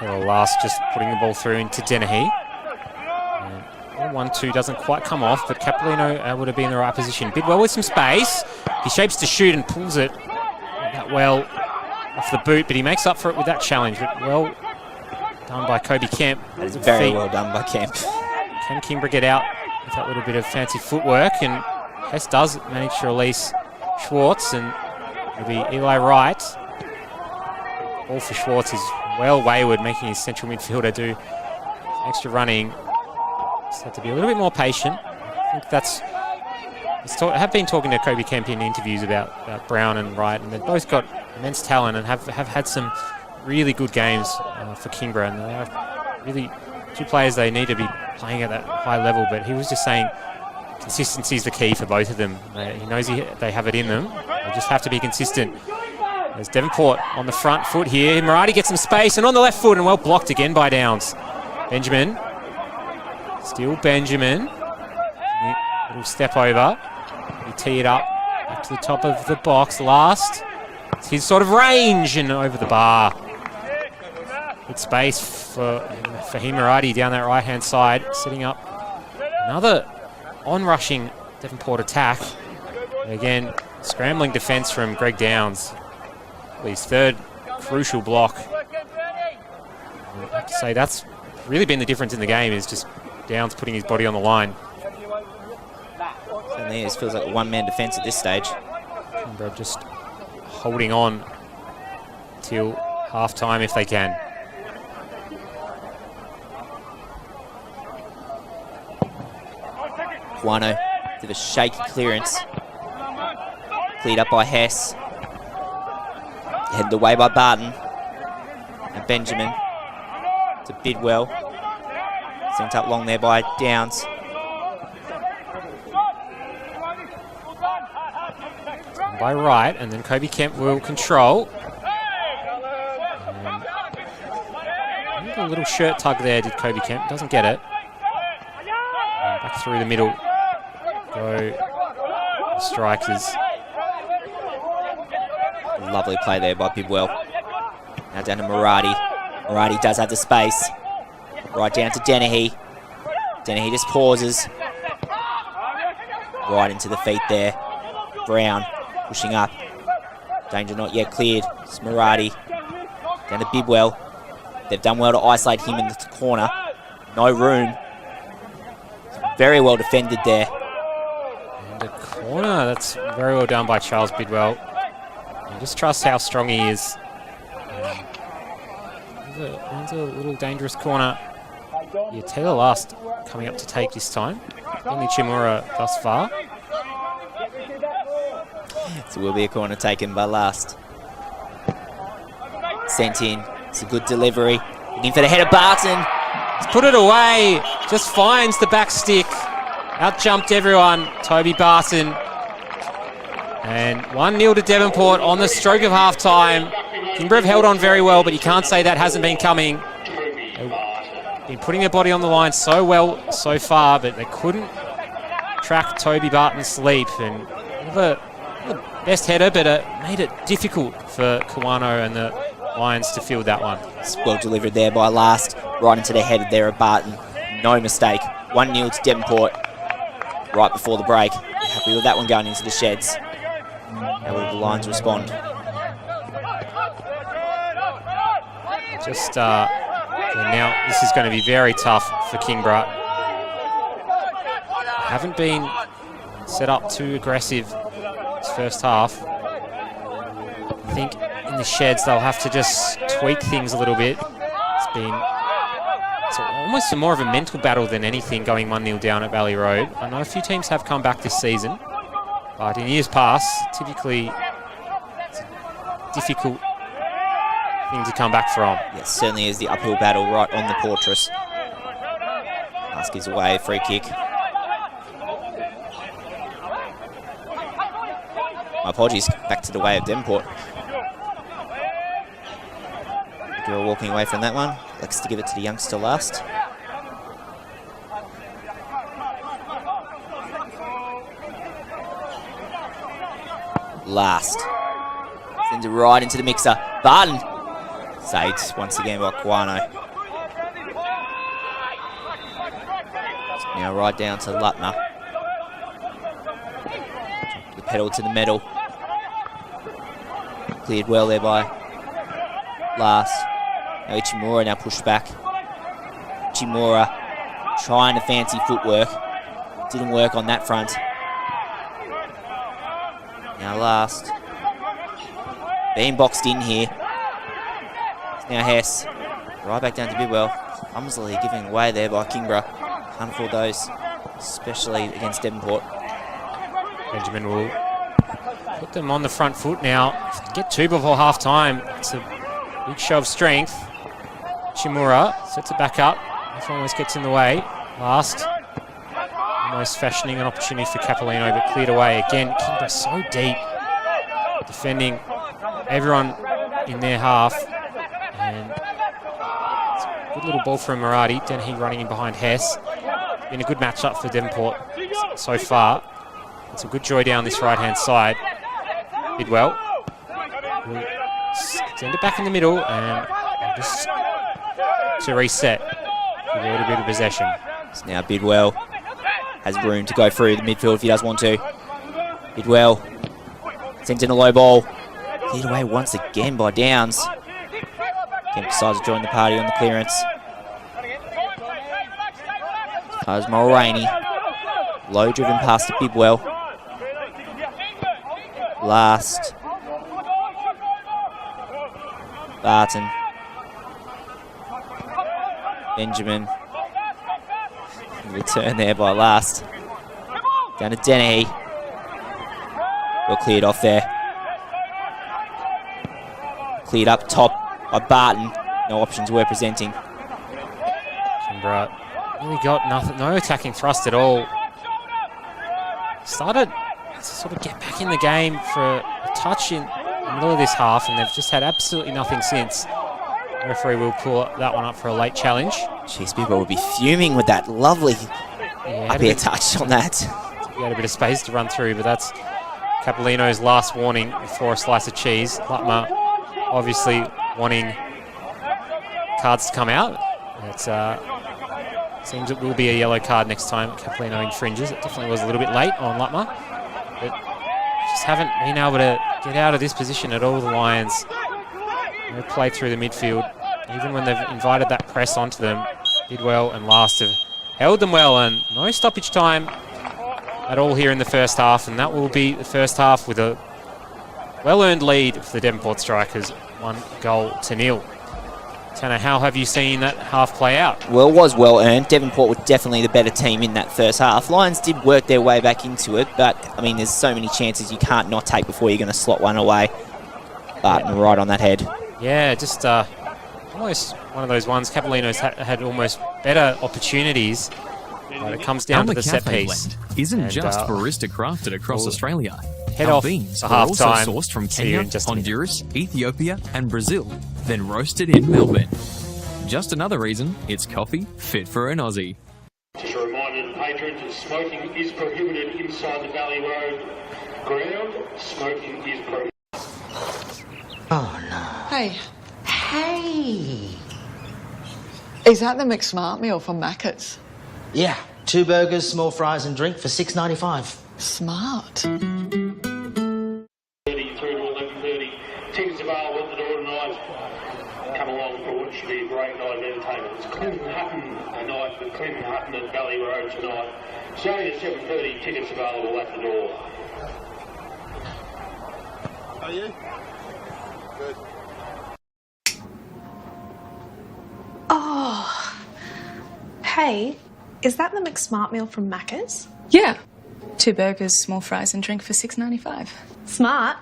Last just putting the ball through into Dennehy. 1-2 doesn't quite come off, but Capolino able to be in the right position. Bidwell with some space. He shapes to shoot and pulls it that well off the boot, but he makes up for it with that challenge. But well done by Kobe Kemp. That is very well done by Kemp. Can Kingborough get out with that little bit of fancy footwork? And Hess does manage to release Schwartz, and it'll be Eli Wright. All for Schwartz is well wayward, making his central midfielder do extra running. Just have to be a little bit more patient. I think that's... I have been talking to Kobe Kemp in interviews about Brown and Wright, and they've both got immense talent and have had some really good games for Kingborough. And they are really two players they need to be playing at that high level, but he was just saying consistency is the key for both of them. He knows they have it in them. They just have to be consistent. There's Devonport on the front foot here. Murati gets some space and on the left foot, and well blocked again by Downs. Benjamin. Still Benjamin. Little step over. He tee it up to the top of the box. Last. It's his sort of range and over the bar. Good space for Murati down that right-hand side. Setting up another on-rushing Devonport attack. And again, scrambling defence from Greg Downs. His third crucial block. I have to say that's really been the difference in the game, is just Downs putting his body on the line. Certainly is. Feels like a one-man defence at this stage. Kingborough just holding on till half-time if they can. Guano, bit of a shaky clearance. Cleared up by Hess. Headed away by Barton. And Benjamin to Bidwell. Sent up long there by Downs. By right, and then Kobe Kemp will control. And a little shirt tug there, did Kobe Kemp. Doesn't get it. And back through the middle. Go the strikers. Lovely play there by Bidwell. Now down to Murati. Murati does have the space. Right down to Dennehy. Dennehy just pauses. Right into the feet there. Brown pushing up. Danger not yet cleared. It's Murati. Down to Bidwell. They've done well to isolate him in the corner. No room. Very well defended there. And a corner. That's very well done by Charles Bidwell. And just trust how strong he is. It's a little dangerous corner. Yeah, Taylor Last coming up to take this time. Only Chimura thus far. So will be a corner taken by Last. Sent in. It's a good delivery. Looking for the header, Barton. He's put it away. Just finds the back stick. Out jumped everyone. Toby Barton. And 1-0 to Devonport on the stroke of half time. Kingborough have held on very well, but you can't say that hasn't been coming. They've been putting their body on the line so well so far, but they couldn't track Toby Barton's leap. And the best header, but it made it difficult for Kawano and the Lions to field that one. It's well delivered there by Last. Right into the head there of Barton. No mistake. 1-0 to Devonport. Right before the break. Happy with that one going into the sheds. How will the Lions respond? Just now, this is going to be very tough for Kingborough. Haven't been set up too aggressive this first half. I think in the sheds they'll have to just tweak things a little bit. It's almost more of a mental battle than anything going 1-0 down at Valley Road. I know a few teams have come back this season, but in years past, typically it's a difficult thing to come back from. Yes, certainly is the uphill battle right on the Portress. Last gives away a free kick. My apologies, back to the way of Devonport. Girl walking away from that one. Likes to give it to the youngster Last. Last. Sends it right into the mixer. Barton. Saved once again by Guano. Now right down to Lutner. The pedal to the metal. Cleared well there by Last. Now Ichimura now pushed back. Ichimura trying to fancy footwork. Didn't work on that front. Now Last. Being boxed in here. It's now Hess. Right back down to Bidwell. Clumsily giving away there by Kingborough. Can't afford those, especially against Devonport. Benjamin will put them on the front foot now. If they get two before half time, it's a big show of strength. Chimura sets it back up. Everyone always gets in the way. Last. Almost fashioning an opportunity for Capolino, but cleared away. Again, Kingborough so deep. Defending everyone in their half. And it's a good little ball from Murati. Dennehy running in behind Hess. Been a good matchup for Devonport so far. It's a good joy down this right-hand side. Bidwell will send it back in the middle and just to reset. Give a little bit of possession. So now Bidwell has room to go through the midfield if he does want to. Bidwell sent in a low ball. Cleared away once again by Downs. Kemp decides to join the party on the clearance. As Mulroney. Low driven pass to Bidwell. Last. Barton. Benjamin. Return there by Last. Down to Denny. Well cleared off there. Cleared up top by Barton. No options were presenting. Kingborough really got nothing, no attacking thrust at all. Started to sort of get back in the game for a touch in the middle of this half, and they've just had absolutely nothing since. The referee will pull that one up for a late challenge. Jeez, people will be fuming with that lovely up air touch on that. He had a bit of space to run through, but that's Capolino's last warning before a slice of cheese. Lutmer obviously wanting cards to come out. It seems it will be a yellow card next time Capolino infringes. It definitely was a little bit late on Lutmer, but just haven't been able to get out of this position at all, the Lions. They play through the midfield, even when they've invited that press onto them. Bidwell and Last have held them well, and no stoppage time at all here in the first half, and that will be the first half with a well-earned lead for the Devonport Strikers, 1-0. Tanner, how have you seen that half play out? Well, it was well-earned. Devonport were definitely the better team in that first half. Lions did work their way back into it, but, I mean, there's so many chances you can't not take before you're going to slot one away. Barton right on that head. Yeah, just almost one of those ones. Capolino's had almost better opportunities, but it comes down to the set piece. Isn't just barista crafted across Australia. Head Our off beans for are also half-time. sourced from See you Kenya, in just a minute. Honduras, Ethiopia and Brazil, then roasted in Melbourne. Just another reason it's coffee fit for an Aussie. Just a reminder to patrons that smoking is prohibited inside the Valley Road ground. Smoking is prohibited. Oh, no. Hey, Hey! is that the McSmart meal from Macca's? Yeah, 2 burgers, small fries and drink for $6.95. Smart. 30 through to 11:30. Tickets available at the door tonight. Come along for what should be a great night of entertainment. It's Clinton Hutton night with Clinton Hutton at Valley Road tonight. Starting at 7:30, tickets available at the door. Are you? Good. Oh, hey, is that the McSmart meal from Macca's? Yeah. 2 burgers, small fries and drink for $6.95. Smart.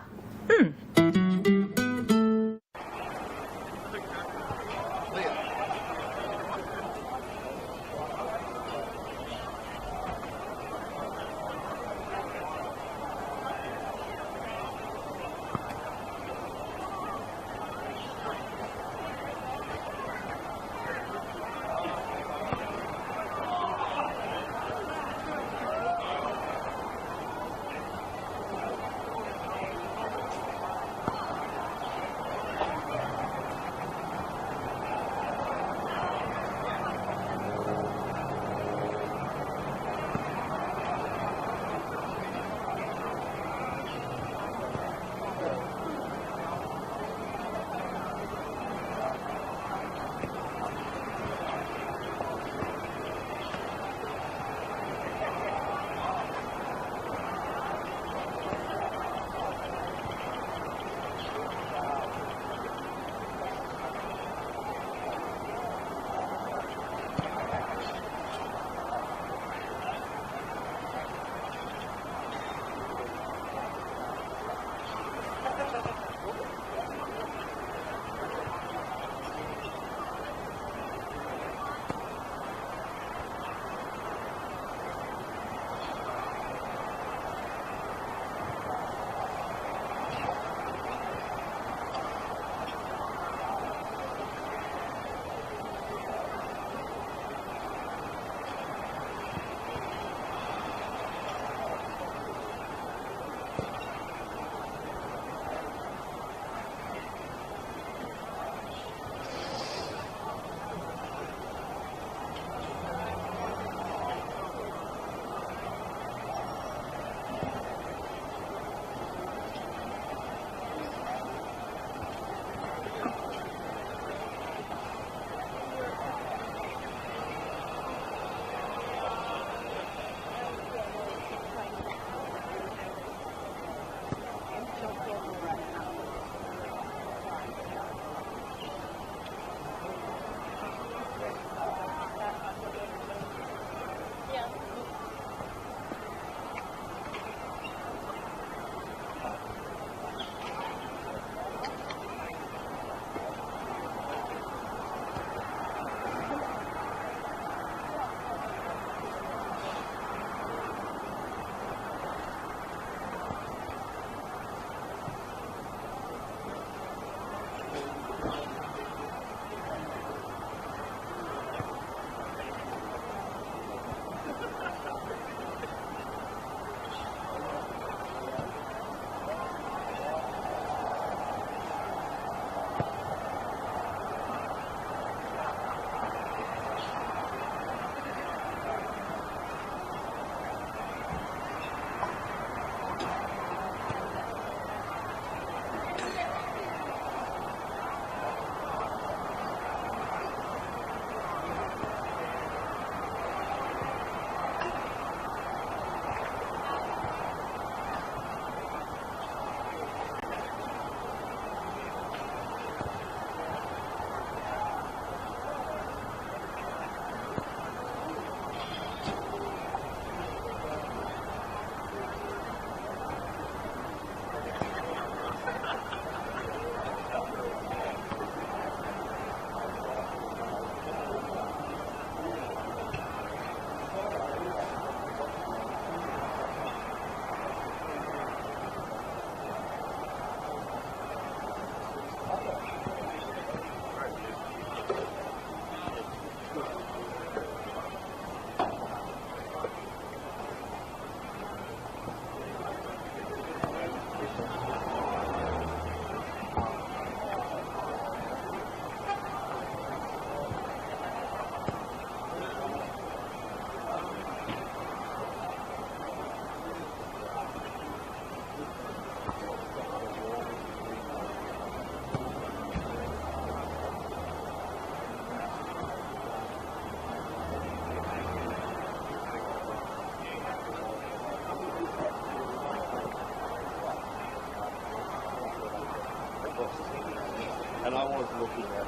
And I was looking at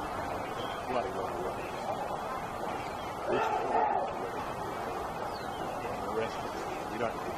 bloody well. The rest of it, we don't do.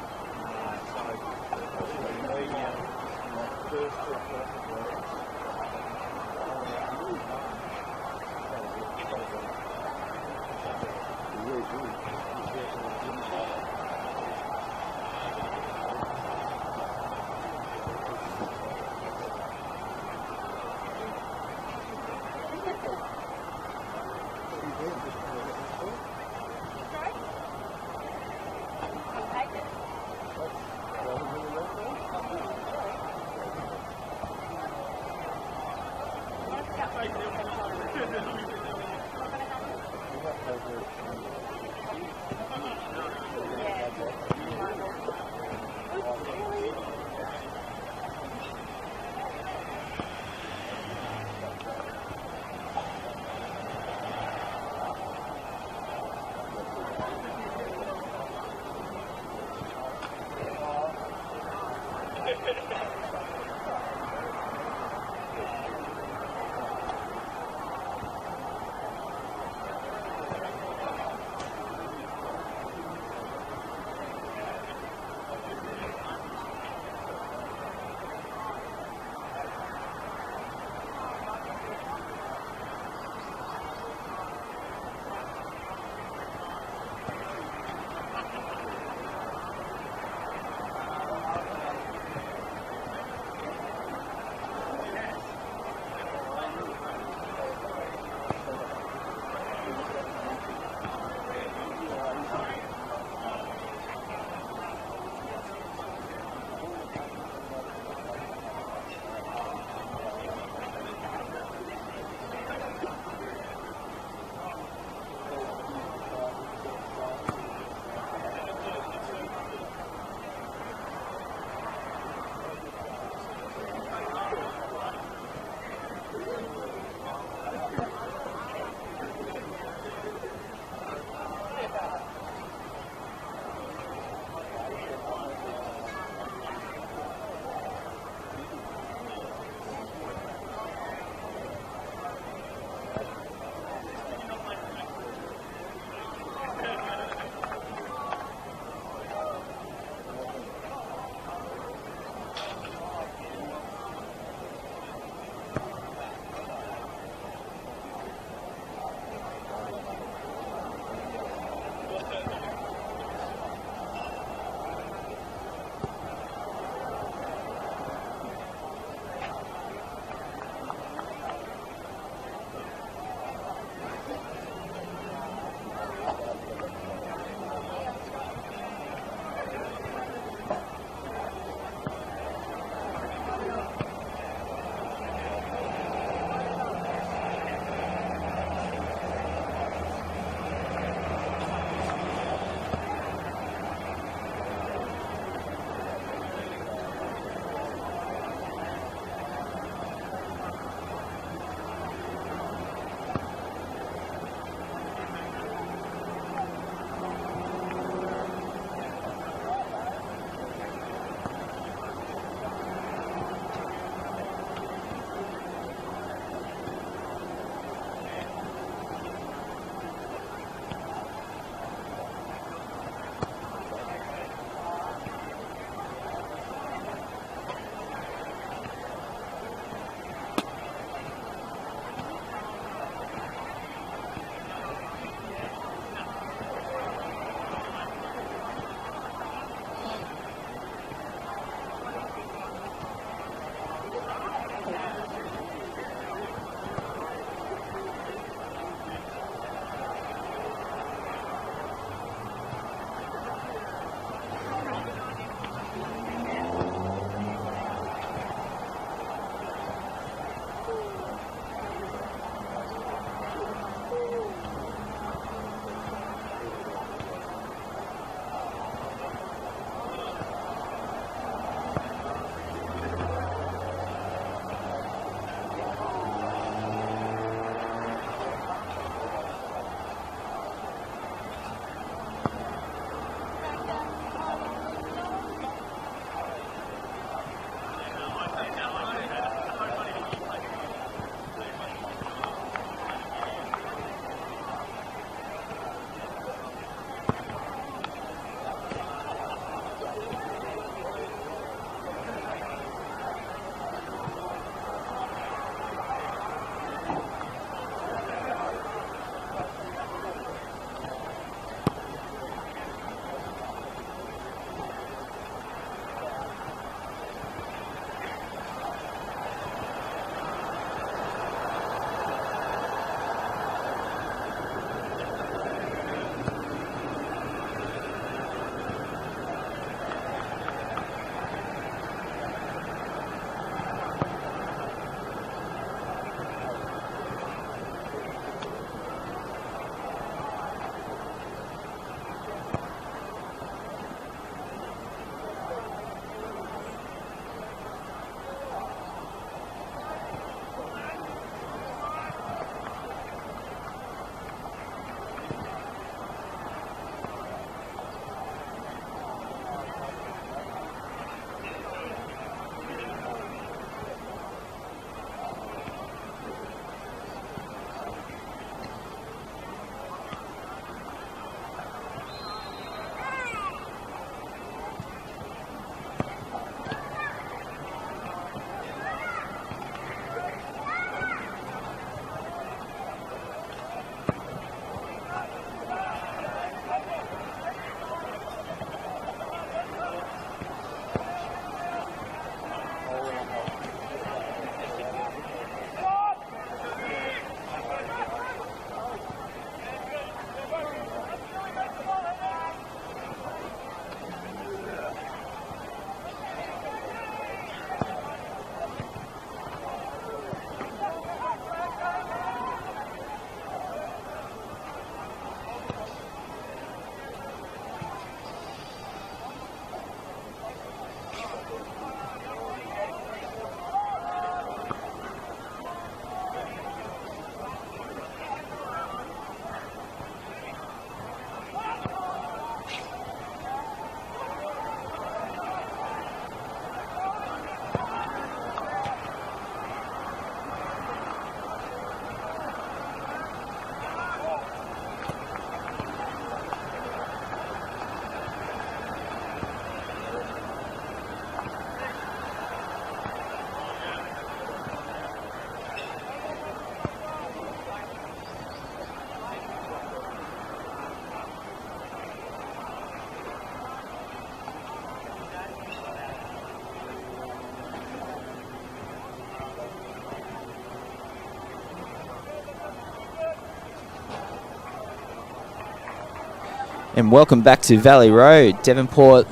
And welcome back to Valley Road. Devonport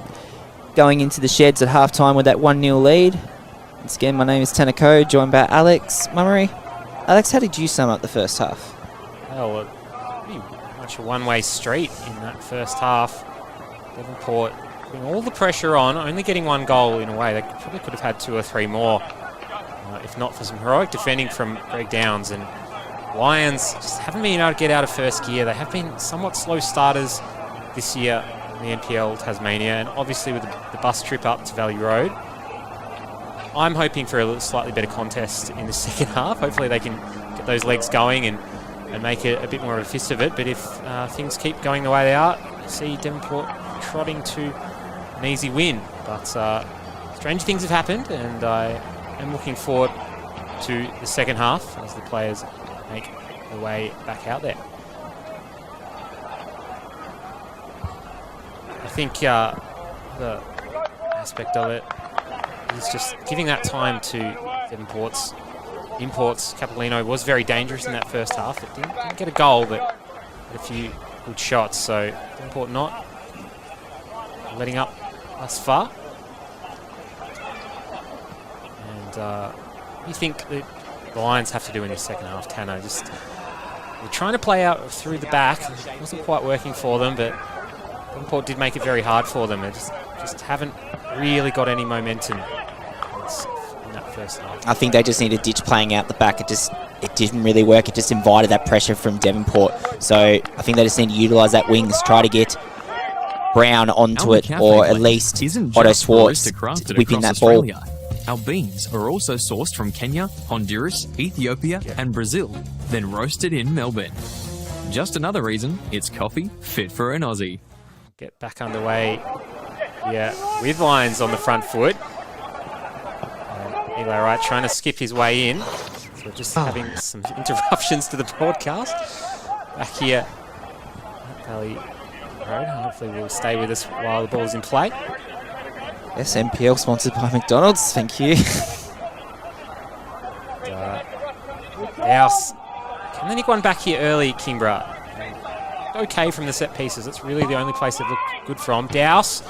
going into the sheds at halftime with that 1-0 lead. Once again, my name is Tanako, joined by Alex Mummery. Alex, how did you sum up the first half? Well, pretty much a one-way street in that first half. Devonport putting all the pressure on, only getting one goal in a way. They probably could have had 2 or 3 more, if not for some heroic defending from Greg Downs. And Lions just haven't been able to get out of first gear. They have been somewhat slow starters this year in the NPL Tasmania, and obviously with the bus trip up to Valley Road. I'm hoping for a slightly better contest in the second half. Hopefully they can get those legs going and make it a bit more of a fist of it. But if things keep going the way they are, I see Devonport trotting to an easy win. But strange things have happened, and I am looking forward to the second half as the players make their way back out there. I think the aspect of it is just giving that time to Devonport's imports. Capellino was very dangerous in that first half. It didn't get a goal, but had a few good shots. So Devonport not letting up thus far. And you think that the Lions have to do in the second half, Tano? Just they're trying to play out through the back. It wasn't quite working for them, but Devonport did make it very hard for them. They just haven't really got any momentum in that first half. I think they just need to ditch playing out the back. It didn't really work. It just invited that pressure from Devonport. So I think they just need to utilise that wings, try to get Brown onto it, or at least Otto Schwartz whipping that ball. Our beans are also sourced from Kenya, Honduras, Ethiopia and Brazil, then roasted in Melbourne. Just another reason it's coffee fit for an Aussie. Get back underway, with Lions on the front foot. Eli Wright trying to skip his way in. So just having some interruptions to the broadcast. Back here at Valley Road. Hopefully we'll stay with us while the ball's in play. Yes, NPL sponsored by McDonald's, thank you. Douse. Can they nick one back here early, Kingborough? Okay from the set pieces. That's really the only place they've looked good from. Douse.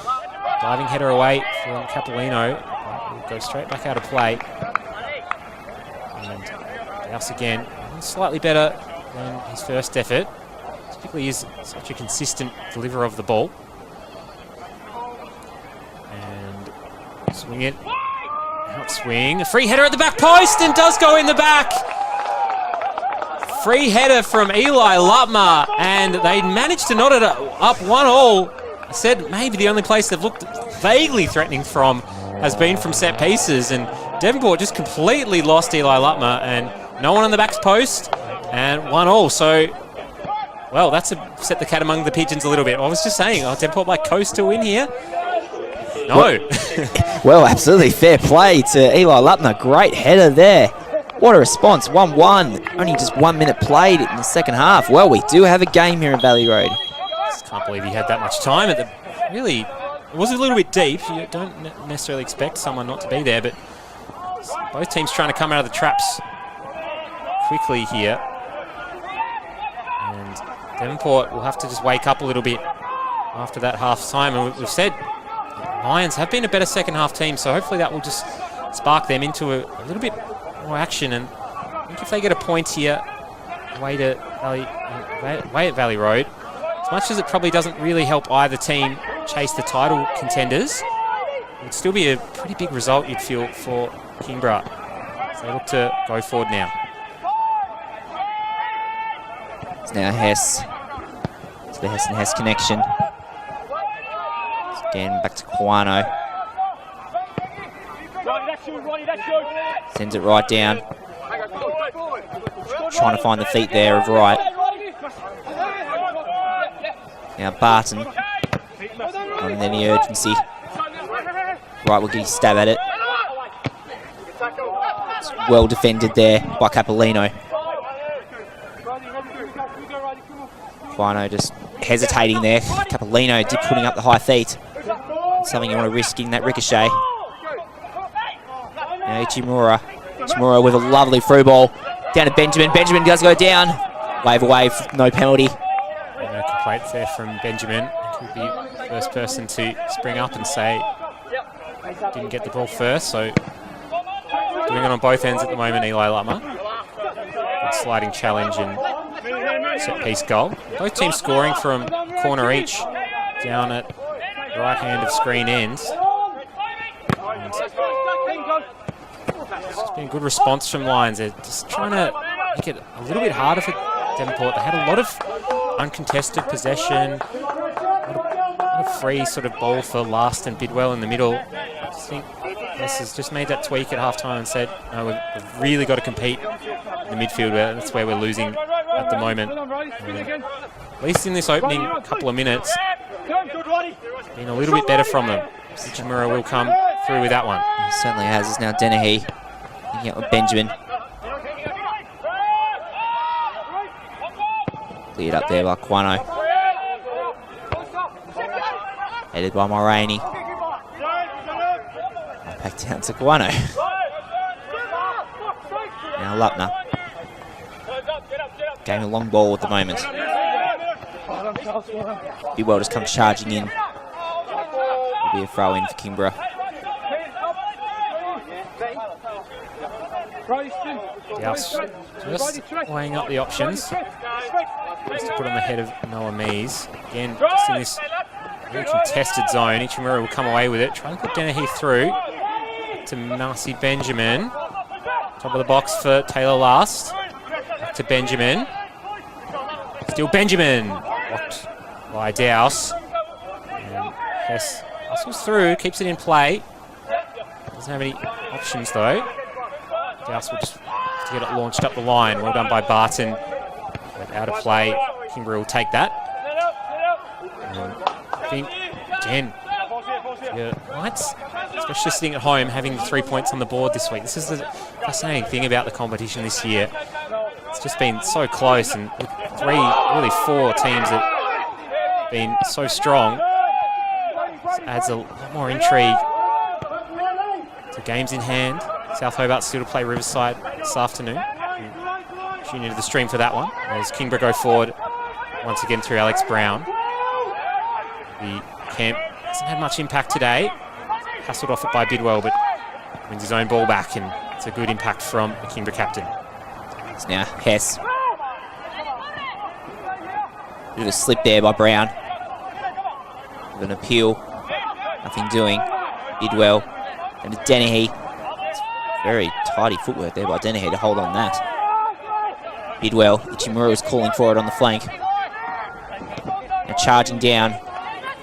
Diving header away from Capellino. Will go straight back out of play. And Douse again. Slightly better than his first effort. Typically is such a consistent deliverer of the ball. And swing it. Outswing. A free header at the back post and does go in the back. Free header from Eli Lutmer, and they managed to knot it up 1-1. I said maybe the only place they've looked vaguely threatening from has been from set pieces, and Devonport just completely lost Eli Lutmer, and no one on the back post, and 1-1. So, well, that's set the cat among the pigeons a little bit. I was just saying, Devonport like coast to win here. No. Well, absolutely fair play to Eli Lutmer. Great header there. What a response, 1-1. Only just 1 minute played in the second half. Well, we do have a game here in Valley Road. Just can't believe he had that much time. It was a little bit deep. You don't necessarily expect someone not to be there, but both teams trying to come out of the traps quickly here. And Devonport will have to just wake up a little bit after that half time. And we've said Lions have been a better second half team, so hopefully that will just spark them into a little bit more action. And I think if they get a point here away at Valley Road, as much as it probably doesn't really help either team chase the title contenders, it would still be a pretty big result, you'd feel, for Kingborough. So they look to go forward now. It's now Hess. It's the Hess and Hess connection. Again, back to Quano. Sends it right down. Trying to find the feet there of Wright. Now Barton. Not in any urgency. Wright will get his stab at it. It's well defended there by Capellino. Quino just hesitating there. Capellino did putting up the high feet. Something you want to risk in that ricochet. Now Ichimura. Ichimura with a lovely through ball. Down to Benjamin. Benjamin does go down. Wave away, no penalty. Yeah, plates there from Benjamin. He could be the first person to spring up and say didn't get the ball first, so doing it on both ends at the moment, Eli Lutmer. Good sliding challenge and set piece goal. Both teams scoring from a corner each down at the right hand of screen ends. And it's just been a good response from Lions. They're just trying to make it a little bit harder for Devonport. They had a lot of uncontested possession, a lot of free sort of ball for Last and Bidwell in the middle. I just think Hess has just made that tweak at halftime and said, no, we've really got to compete in the midfield. That's where we're losing at the moment. At least in this opening couple of minutes, it's been a little bit better from them. Ichimura will come through with that one. He certainly has. It's now Dennehy looking out with Benjamin. Cleared up there by Quano. Headed by Mulroney. Back down to Quano. Now Lutner. Game a long ball at the moment. Bidwell just comes charging in. It'll be a throw in for Kingborough. Yes, just weighing up the options. Just to put on the head of Noah Mees. Again, just in this very contested zone. Ichimura will come away with it. Trying to put Dennehy through to Marcy Benjamin. Top of the box for Taylor Last. Back to Benjamin. Still Benjamin. Blocked by Dowse. And Hess hustles through, keeps it in play. Doesn't have any options though. Dowse will just have to get it launched up the line. Well done by Barton. But out of play, Kingborough will take that. And I think, again, Knights, especially sitting at home, having 3 points on the board this week. This is the fascinating thing about the competition this year. It's just been so close, and with really four teams that have been so strong, this adds a lot more intrigue to games in hand. South Hobart still to play Riverside this afternoon. Tune into the stream for that one. As Kingborough go forward once again through Alex Brown. The camp hasn't had much impact today. Hassled off it by Bidwell, but wins his own ball back, and it's a good impact from the Kingborough captain. It's now Hess. Bit of a slip there by Brown. With an appeal. Nothing doing. Bidwell. And to Dennehy. It's very tidy footwork there by Dennehy to hold on that. Bidwell. Ichimura was calling for it on the flank. Now charging down.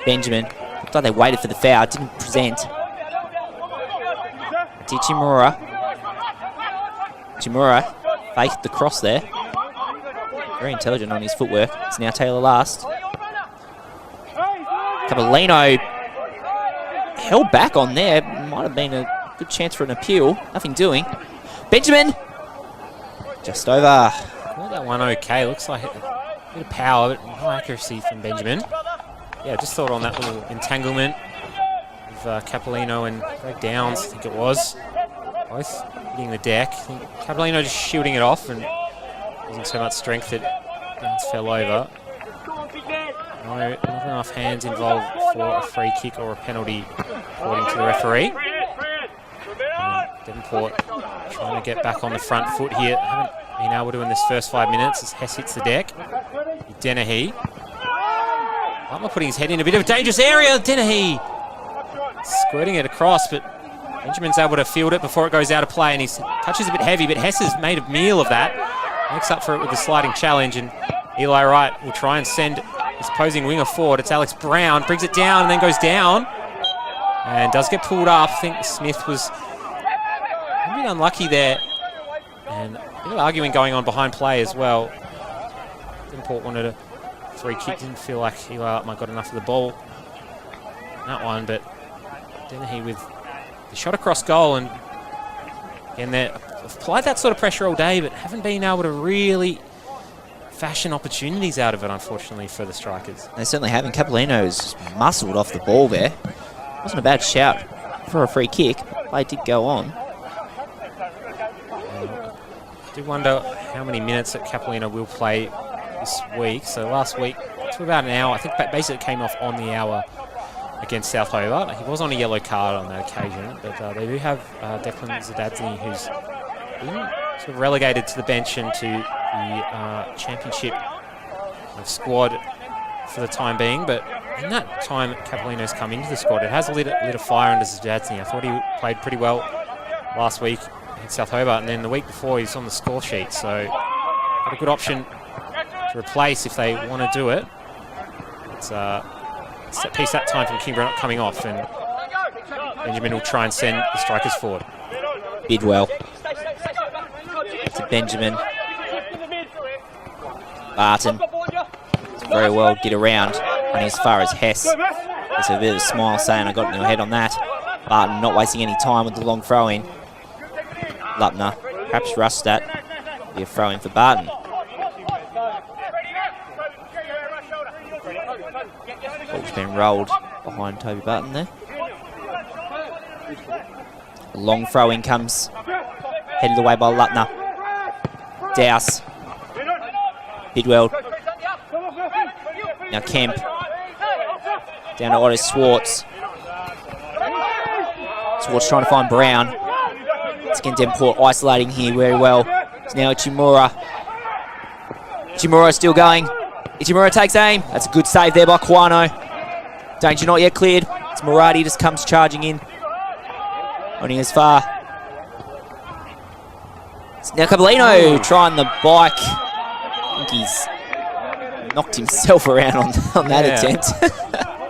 Benjamin. Looked like they waited for the foul. Didn't present. Ichimura. Ichimura faked the cross there. Very intelligent on his footwork. It's now Taylor Last. Capellino held back on there. Might have been a good chance for an appeal. Nothing doing. Benjamin! Just over. Called that one okay. Looks like a bit of power, but no accuracy from Benjamin. Yeah, just thought on that little entanglement of Capellino and Greg Downs, I think it was. Both hitting the deck. I think Capellino just shielding it off, and wasn't so much strength that Downs fell over. No, not enough hands involved for a free kick or a penalty, according to the referee. Devonport trying to get back on the front foot here. Haven't been able to in this first 5 minutes as Hess hits the deck. Dennehy. Lutmer putting his head in a bit of a dangerous area. Dennehy squirting it across, but Benjamin's able to field it before it goes out of play, and he touches a bit heavy, but Hess has made a meal of that. Makes up for it with the sliding challenge, and Eli Wright will try and send his opposing winger forward. It's Alex Brown, brings it down and then goes down. And does get pulled up. I think Smith was a bit unlucky there. And a bit of arguing going on behind play as well. Devonport wanted a free kick. Didn't feel like Eli Wright got enough of the ball in that one, but Dennehy with the shot across goal, and again, they've applied that sort of pressure all day, but haven't been able to really fashion opportunities out of it, unfortunately, for the Strikers. They certainly haven't. Capellino's muscled off the ball there. Wasn't a bad shout for a free kick. Play did go on. I do wonder how many minutes that Capellino will play this week. So last week, to about an hour. I think that basically came off on the hour against South Hobart. He was on a yellow card on that occasion, but they do have Declan Zadadzny, who's been sort of relegated to the bench and to the championship squad for the time being. But in that time Capellino's come into the squad, it has lit a fire under Zadadzny. I thought he played pretty well last week in South Hobart, and then the week before he's on the score sheet. So got a good option to replace if they want to do it. It's set piece that time from Kingborough not coming off, and Benjamin will try and send the strikers forward. Bidwell to Benjamin. Barton does very well get around, running as far as Hess. There's a bit of a smile saying I got in your head on that. Barton not wasting any time with the long throw in. Lupner, perhaps rushed that. Be a throw in for Barton. Ball's been rolled behind Toby Barton there. A long throw in comes, headed away by Lupner. Dowse. Bidwell. Now Kemp. Down to Otto Swartz. Swartz trying to find Brown. It's again Devonport isolating here very well. It's now Ichimura. Ichimura still going. Ichimura takes aim. That's a good save there by Kwano. Danger not yet cleared. It's Murati just comes charging in. Running as far. It's now Capellino trying the bike. I think he's knocked himself around on that attempt. I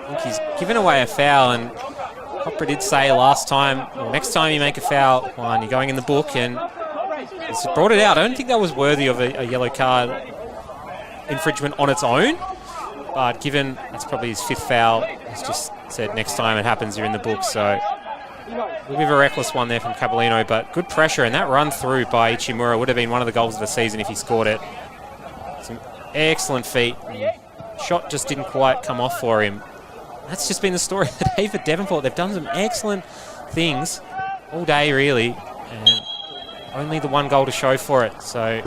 think he's given away a foul, and Hopper did say last time, well, next time you make a foul, you're going in the book, and he's brought it out. I don't think that was worthy of a yellow card infringement on its own, but given it's probably his 5th foul, he's just said next time it happens, you're in the book. So a little bit of a reckless one there from Capellino, but good pressure, and that run through by Ichimura would have been one of the goals of the season if he scored it. Some excellent feet. Shot just didn't quite come off for him. That's just been the story of the day for Devonport. They've done some excellent things all day, really, and only the one goal to show for it. So,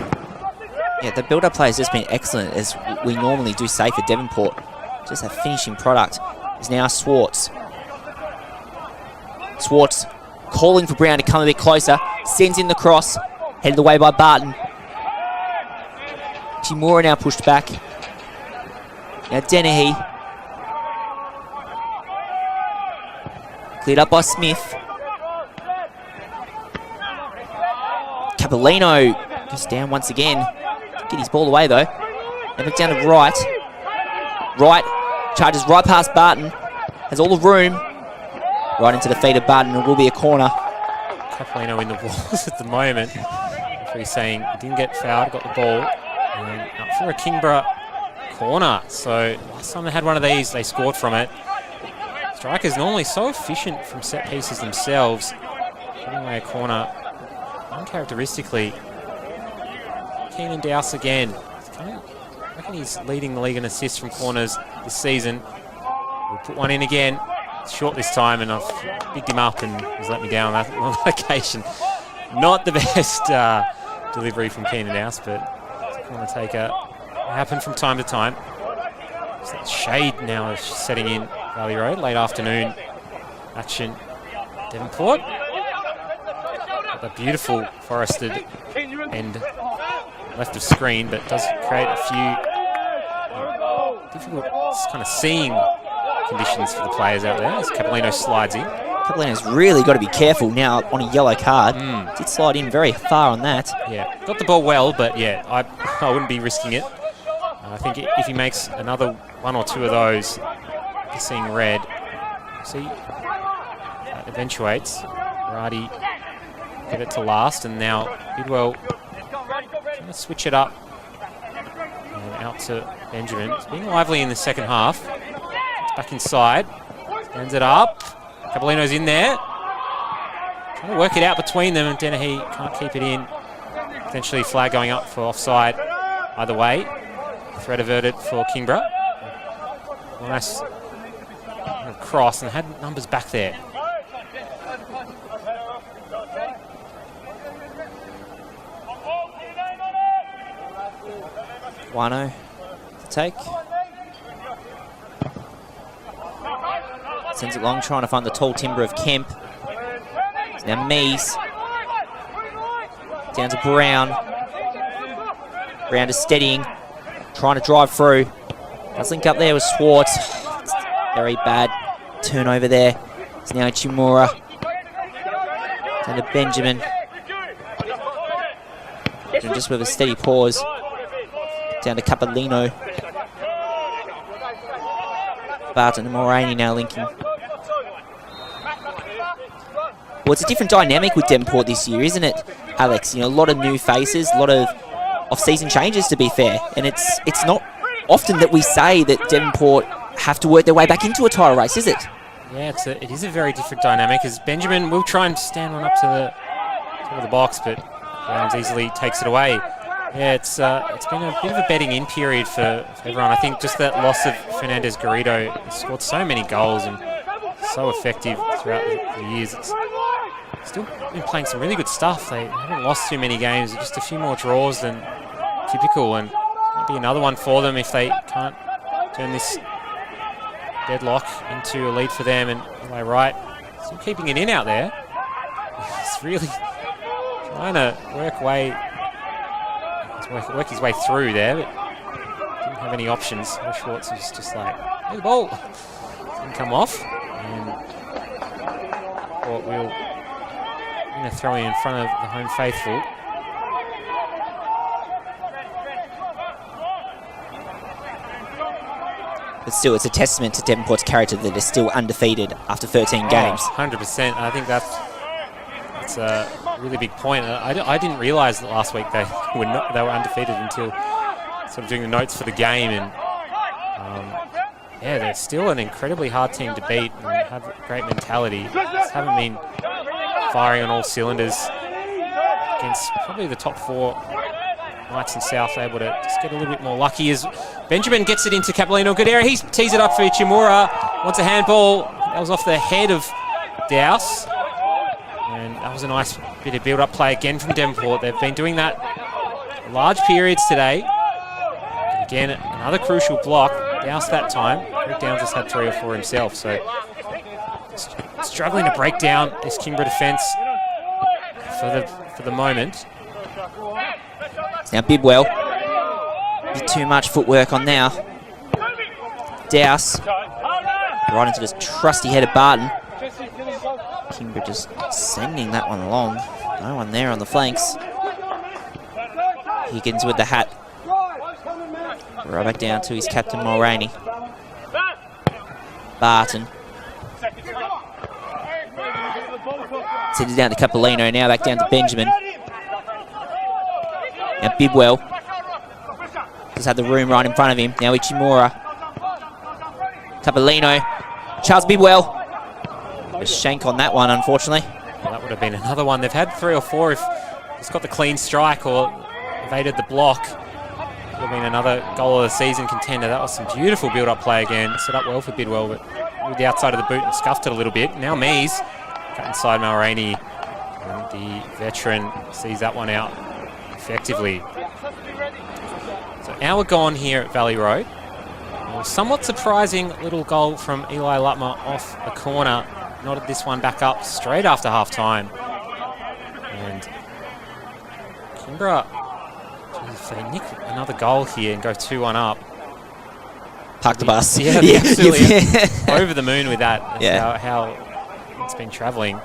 yeah, the build-up play has just been excellent, as we normally do say for Devonport. Just a finishing product is now Swartz. Swartz calling for Brown to come a bit closer. Sends in the cross, headed away by Barton. Timura now pushed back. Now Dennehy. Cleared up by Smith. Capellino just down once again. Get his ball away though. Now back down to Wright. Wright charges right past Barton. Has all the room. Right into the feet of Barton. It will be a corner. Capellino in the balls at the moment. He's saying he didn't get fouled, got the ball. And up for a Kingborough corner. So last time they had one of these, they scored from it. Strikers normally so efficient from set pieces themselves. Giving away a corner uncharacteristically. Keenan Dowse again. I reckon he's leading the league in assists from corners this season. We'll put one in again. It's short this time, and I've picked him up and he's let me down on that occasion. Not the best delivery from Keenan Dowse, but it's a corner taker. Happen from time to time. So that shade now is setting in Valley Road, late afternoon action. Devonport. Got the beautiful forested end left of screen, but does create a few difficult kind of seeing conditions for the players out there as Capellino slides in. Capellino's really got to be careful now on a yellow card. Did slide in very far on that. Yeah, got the ball well, but yeah, I wouldn't be risking it. I think if he makes another one or two of those, he's seeing red. See, that eventuates. Radi get it to last, and now Bidwell trying to switch it up. And out to Benjamin. It's been lively in the second half. It's back inside. Stands it up. Capellino's in there. Trying to work it out between them, and Dennehy can't keep it in. Potentially flag going up for offside either way. Threat averted for Kingborough. Nice cross, and had numbers back there. Wano to take. Sends it long, trying to find the tall timber of Kemp. It's now Mees. Down to Brown. Brown is steadying, trying to drive through. Does link up there with Schwartz. It's very bad turnover there. It's now Chimura. Down to Benjamin. And just with a steady pause. Down to Capolino. Barton and Mulroney now linking. Well, it's a different dynamic with Devonport this year, isn't it, Alex? You know, a lot of new faces, a lot of off-season changes, to be fair. And it's not often that we say that Devonport have to work their way back into a title race, is it? Yeah, it is a very different dynamic, as Benjamin will try and stand one up to the box, but Browns easily takes it away. Yeah, it's been a bit of a betting in period for everyone. I think just that loss of Fernandez Garrido, scored so many goals and so effective throughout the years. It's still been playing some really good stuff. They haven't lost too many games, just a few more draws than typical, and might be another one for them if they can't turn this deadlock into a lead for them. And Eli Wright still keeping it in out there. He's really trying to work his way through there, but didn't have any options. Schwartz was just like, hey, the ball didn't come off, and we'll throw in front of the home faithful. But still, it's a testament to Devonport's character that they're still undefeated after 13 games. 100%. I think that's a really big point. I didn't realise that last week they were undefeated until sort of doing the notes for the game. And yeah, they're still an incredibly hard team to beat and have a great mentality. Just haven't been firing on all cylinders against probably the top four Knights and South, able to just get a little bit more lucky as Benjamin gets it into Capolino. Good area. He tees it up for Ichimura. Wants a handball. That was off the head of Douse. And that was a nice bit of build-up play again from Devonport. They've been doing that large periods today. And again, another crucial block. Douse that time. Rick Downs has had 3 or 4 himself. So struggling to break down this Kingborough defence for the moment. Now Bidwell. A bit too much footwork on now. Douse. Right into this trusty head of Barton. Kingborough just sending that one along. No one there on the flanks. Higgins with the hat. Right back down to his captain Mulroney. Barton. Sends it down to Capolino, now back down to Benjamin. Now Bidwell. Just had the room right in front of him. Now Ichimura. Capolino. Charles Bidwell. A shank on that one, unfortunately. Well, that would have been another one. They've had 3 or 4 if he's got the clean strike or evaded the block. Would have been another goal of the season contender. That was some beautiful build-up play again. Set up well for Bidwell, but with the outside of the boot and scuffed it a little bit. Now Mees cut inside Mulroney, and the veteran sees that one out effectively. So hour gone here at Valley Road. A somewhat surprising little goal from Eli Lutmer off a corner. Knotted this one back up straight after half-time. And Kingborough, if they nick another goal here and go 2-1 up. Park the bus. Yeah, yeah. absolutely. Over the moon with that. That's yeah. how it's been travelling.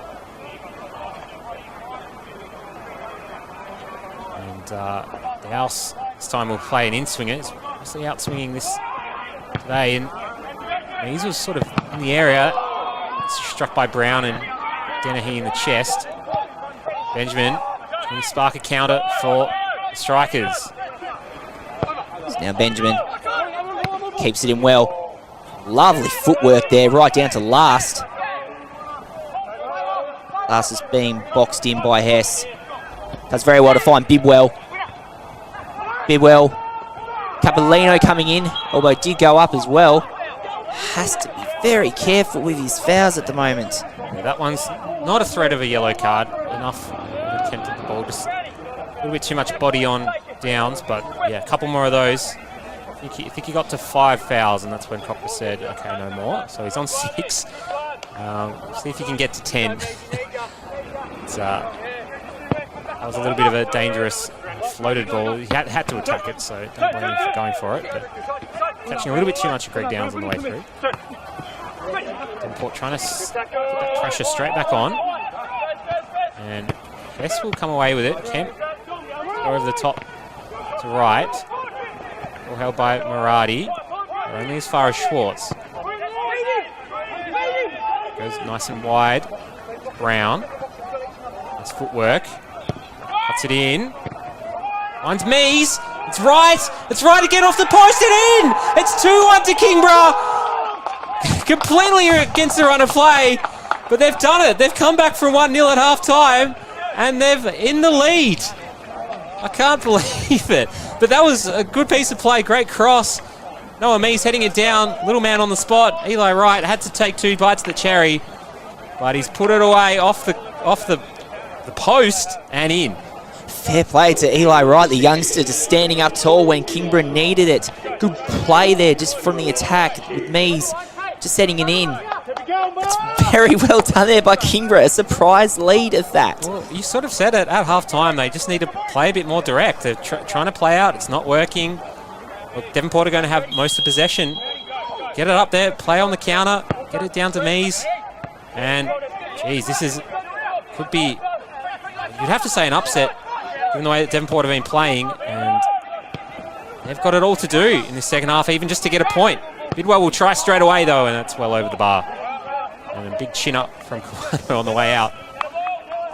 And the House this time will play an in-swinger. It's obviously out-swinging this today. And Mees was sort of in the area. Struck by Brown and Dennehy in the chest. Benjamin trying to spark a counter for the strikers. So now Benjamin keeps it in well. Lovely footwork there, right down to last. Last is being boxed in by Hess. Does very well to find Bidwell. Bidwell. Capolino coming in, although did go up as well. Has to be very careful with his fouls at the moment. Yeah, that one's not a threat of a yellow card. Enough attempt at the ball. Just a little bit too much body on Downs, but yeah, a couple more of those. I think he got to 5 fouls, and that's when Cropper said, okay, no more. So he's on 6. See if you can get to 10. That was a little bit of a dangerous floated ball. He had to attack it, so don't blame him for going for it. But catching a little bit too much of Greg Downs on the way through. Devonport trying to put that pressure straight back on. And Hess will come away with it. Kemp go over the top to right. All held by Murati. Only as far as Schwartz. Goes nice and wide. Brown. Nice footwork. Cuts it in. Finds Mees. It's right. It's right again off the post and in. It's 2-1 to Kingborough. Completely against the run of play. But they've done it. They've come back from 1-0 at half-time. And they're in the lead. I can't believe it. But that was a good piece of play. Great cross. Noah Mees heading it down. Little man on the spot. Eli Wright had to take 2 bites of the cherry. But he's put it away off the post and in. Fair play to Eli Wright, the youngster, just standing up tall when Kingborough needed it. Good play there just from the attack with Mees just setting it in. It's very well done there by Kingborough. A surprise lead of that. Well, you sort of said it at half-time. They just need to play a bit more direct. They're trying to play out. It's not working. Look, Devonport are going to have most of possession. Get it up there. Play on the counter. Get it down to Mees. And, geez, could be, you'd have to say an upset, given the way that Devonport have been playing. And they've got it all to do in this second half, even just to get a point. Bidwell will try straight away, though, and that's well over the bar. And a big chin up from Kawano on the way out.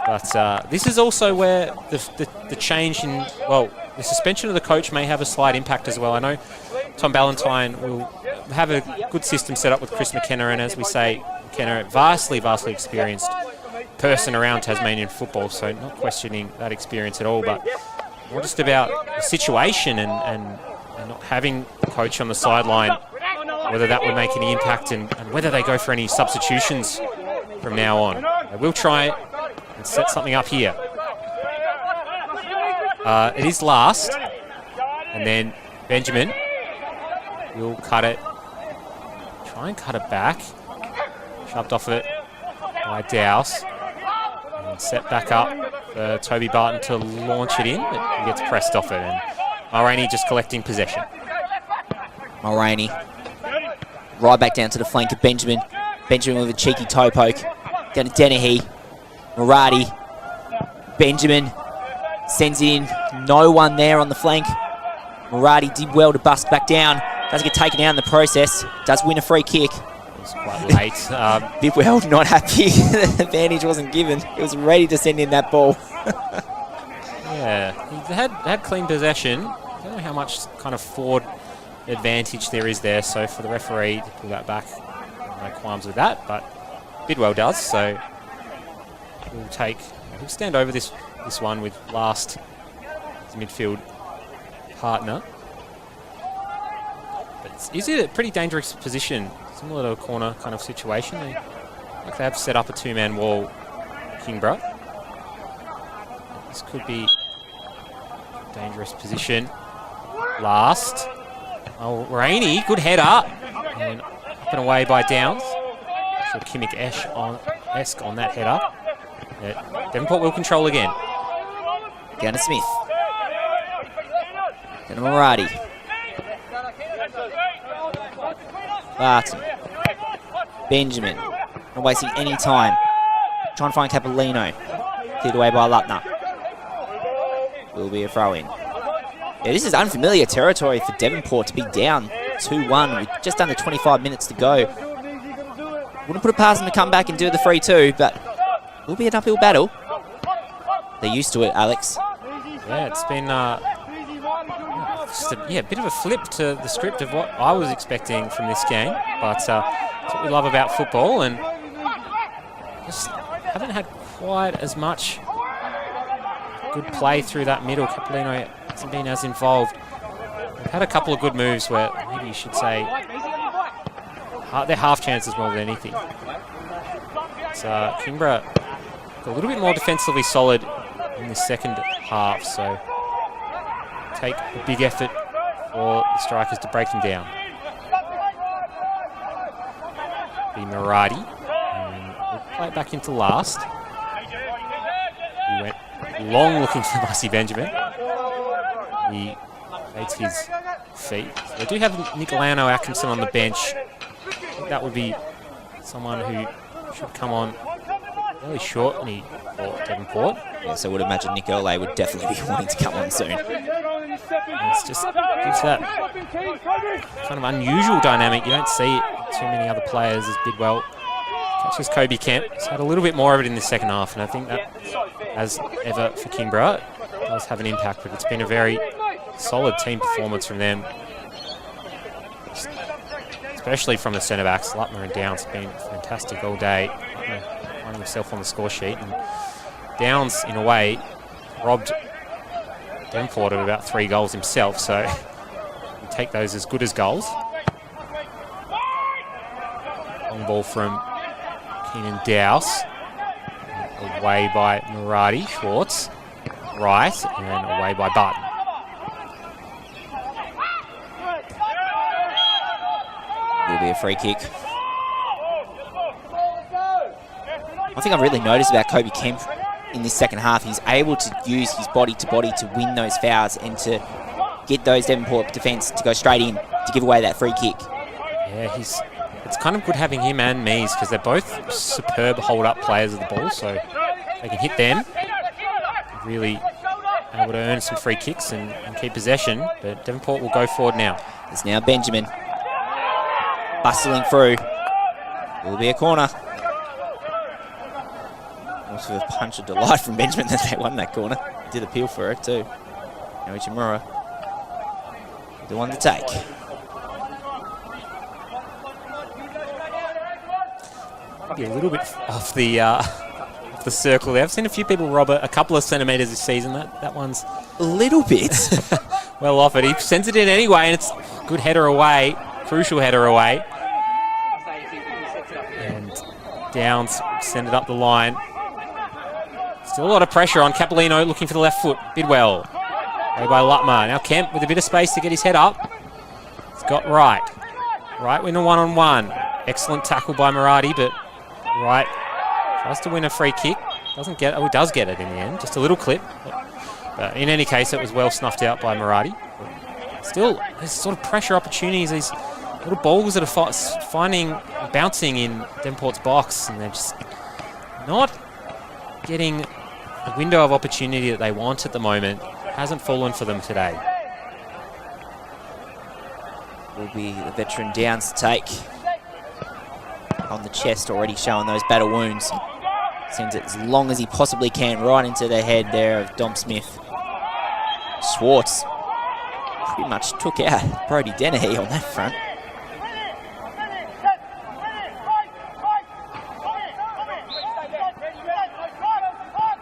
But this is also where the change in, well, the suspension of the coach may have a slight impact as well. I know Tom Ballantyne will have a good system set up with Chris McKenna, and as we say, McKenna, vastly experienced person around Tasmanian football, so not questioning that experience at all, but more just about the situation and not having the coach on the sideline, whether that would make any impact and whether they go for any substitutions from now on. They will try and set something up here. It is last, and then Benjamin will cut it, try and cut it back, shoved off it by Dowse, and set back up for Toby Barton to launch it in, but he gets pressed off it, and Mulraney just collecting possession. Mulraney right back down to the flank of Benjamin. Benjamin with a cheeky toe poke. Down to Dennehy. Murati. Benjamin sends it in. No one there on the flank. Murati did well to bust back down. Doesn't get taken out in the process. Does win a free kick. It was quite late. Bidwell not happy. The advantage wasn't given. He was ready to send in that ball. Yeah, he had clean possession. I don't know how much kind of forward advantage there is there, so for the referee to pull that back, no qualms with that, but Bidwell does, so he'll stand over this one with last his midfield partner. But is it a pretty dangerous position, similar to a corner kind of situation? They have set up a 2-man wall, Kingborough. This could be a dangerous position. Last. Oh, Rainey, good header. And up and away by Downs. So Kimmich-esque on that header. Devonport will control again. Down to Smith. Down to Murati. Barton. Benjamin. Not wasting any time. Trying to find Capolino. Cleared away by Lutner. Will be a throw-in. Yeah, this is unfamiliar territory for Devonport to be down 2-1 with just under 25 minutes to go. Wouldn't put it past them to come back and do the 3-2, but it will be an uphill battle. They're used to it, Alex. Yeah, it's been just a bit of a flip to the script of what I was expecting from this game, but that's what we love about football, and just haven't had quite as much good play through that middle. Capolino hasn't been as involved. We've had a couple of good moves where maybe you should say they're half chances more than anything. So Kingborough a little bit more defensively solid in the second half, so take a big effort for the strikers to break them down. Be Murati, and play it back into last. He went long looking for Massey Benjamin. He takes his feet. So they do have Nicolano Atkinson on the bench. I think that would be someone who should come on really shortly for Devonport. Yes, I would imagine Nick Ole would definitely be wanting to come on soon. It's just gives that kind of unusual dynamic. You don't see it too many other players as Bidwell catches Kobe Kemp. He's had a little bit more of it in the second half, and I think that, as ever for Kingborough, does have an impact, but it's been a very solid team performance from them, especially from the centre-backs. Lutner and Downs have been fantastic all day. Finding himself on the score sheet, and Downs, in a way, robbed Devonport of about 3 goals himself, so you take those as good as goals. Long ball from Keenan Dowse, away by Murati. Schwartz, right, and away by Barton. Will be a free kick. One thing I've really noticed about Kobe Kemp in this second half, he's able to use his body to win those fouls and to get those Devonport defence to go straight in to give away that free kick. Yeah, it's kind of good having him and Mees because they're both superb hold-up players of the ball, so they can hit them. Really able to earn some free kicks and keep possession, but Devonport will go forward now. It's now Benjamin bustling through. Will be a corner. Also a punch of delight from Benjamin that they won that corner. Did appeal for it too. Now Ichimura, the one to take. Maybe a little bit off the circle there. I've seen a few people rob a couple of centimetres this season. That one's a little bit well off it. He sends it in anyway, and it's a good header away, crucial header away. And Downs send it up the line. Still a lot of pressure on Capolino, looking for the left foot. Bidwell, way by Lutmer. Now Kemp with a bit of space to get his head up. He's got Wright. Wright win a one-on-one. Excellent tackle by Murati, but Wright tries to win a free kick. Doesn't get it. Oh, he does get it in the end. Just a little clip. But in any case, it was well snuffed out by Murati. Still, there's sort of pressure opportunities. These little balls that are bouncing in Devonport's box, and they're just not getting the window of opportunity that they want at the moment. Hasn't fallen for them today. Will be the veteran Downs to take. On the chest, already showing those battle wounds. Sends it as long as he possibly can, right into the head there of Dom Smith. Schwartz pretty much took out Brodie Dennehy on that front.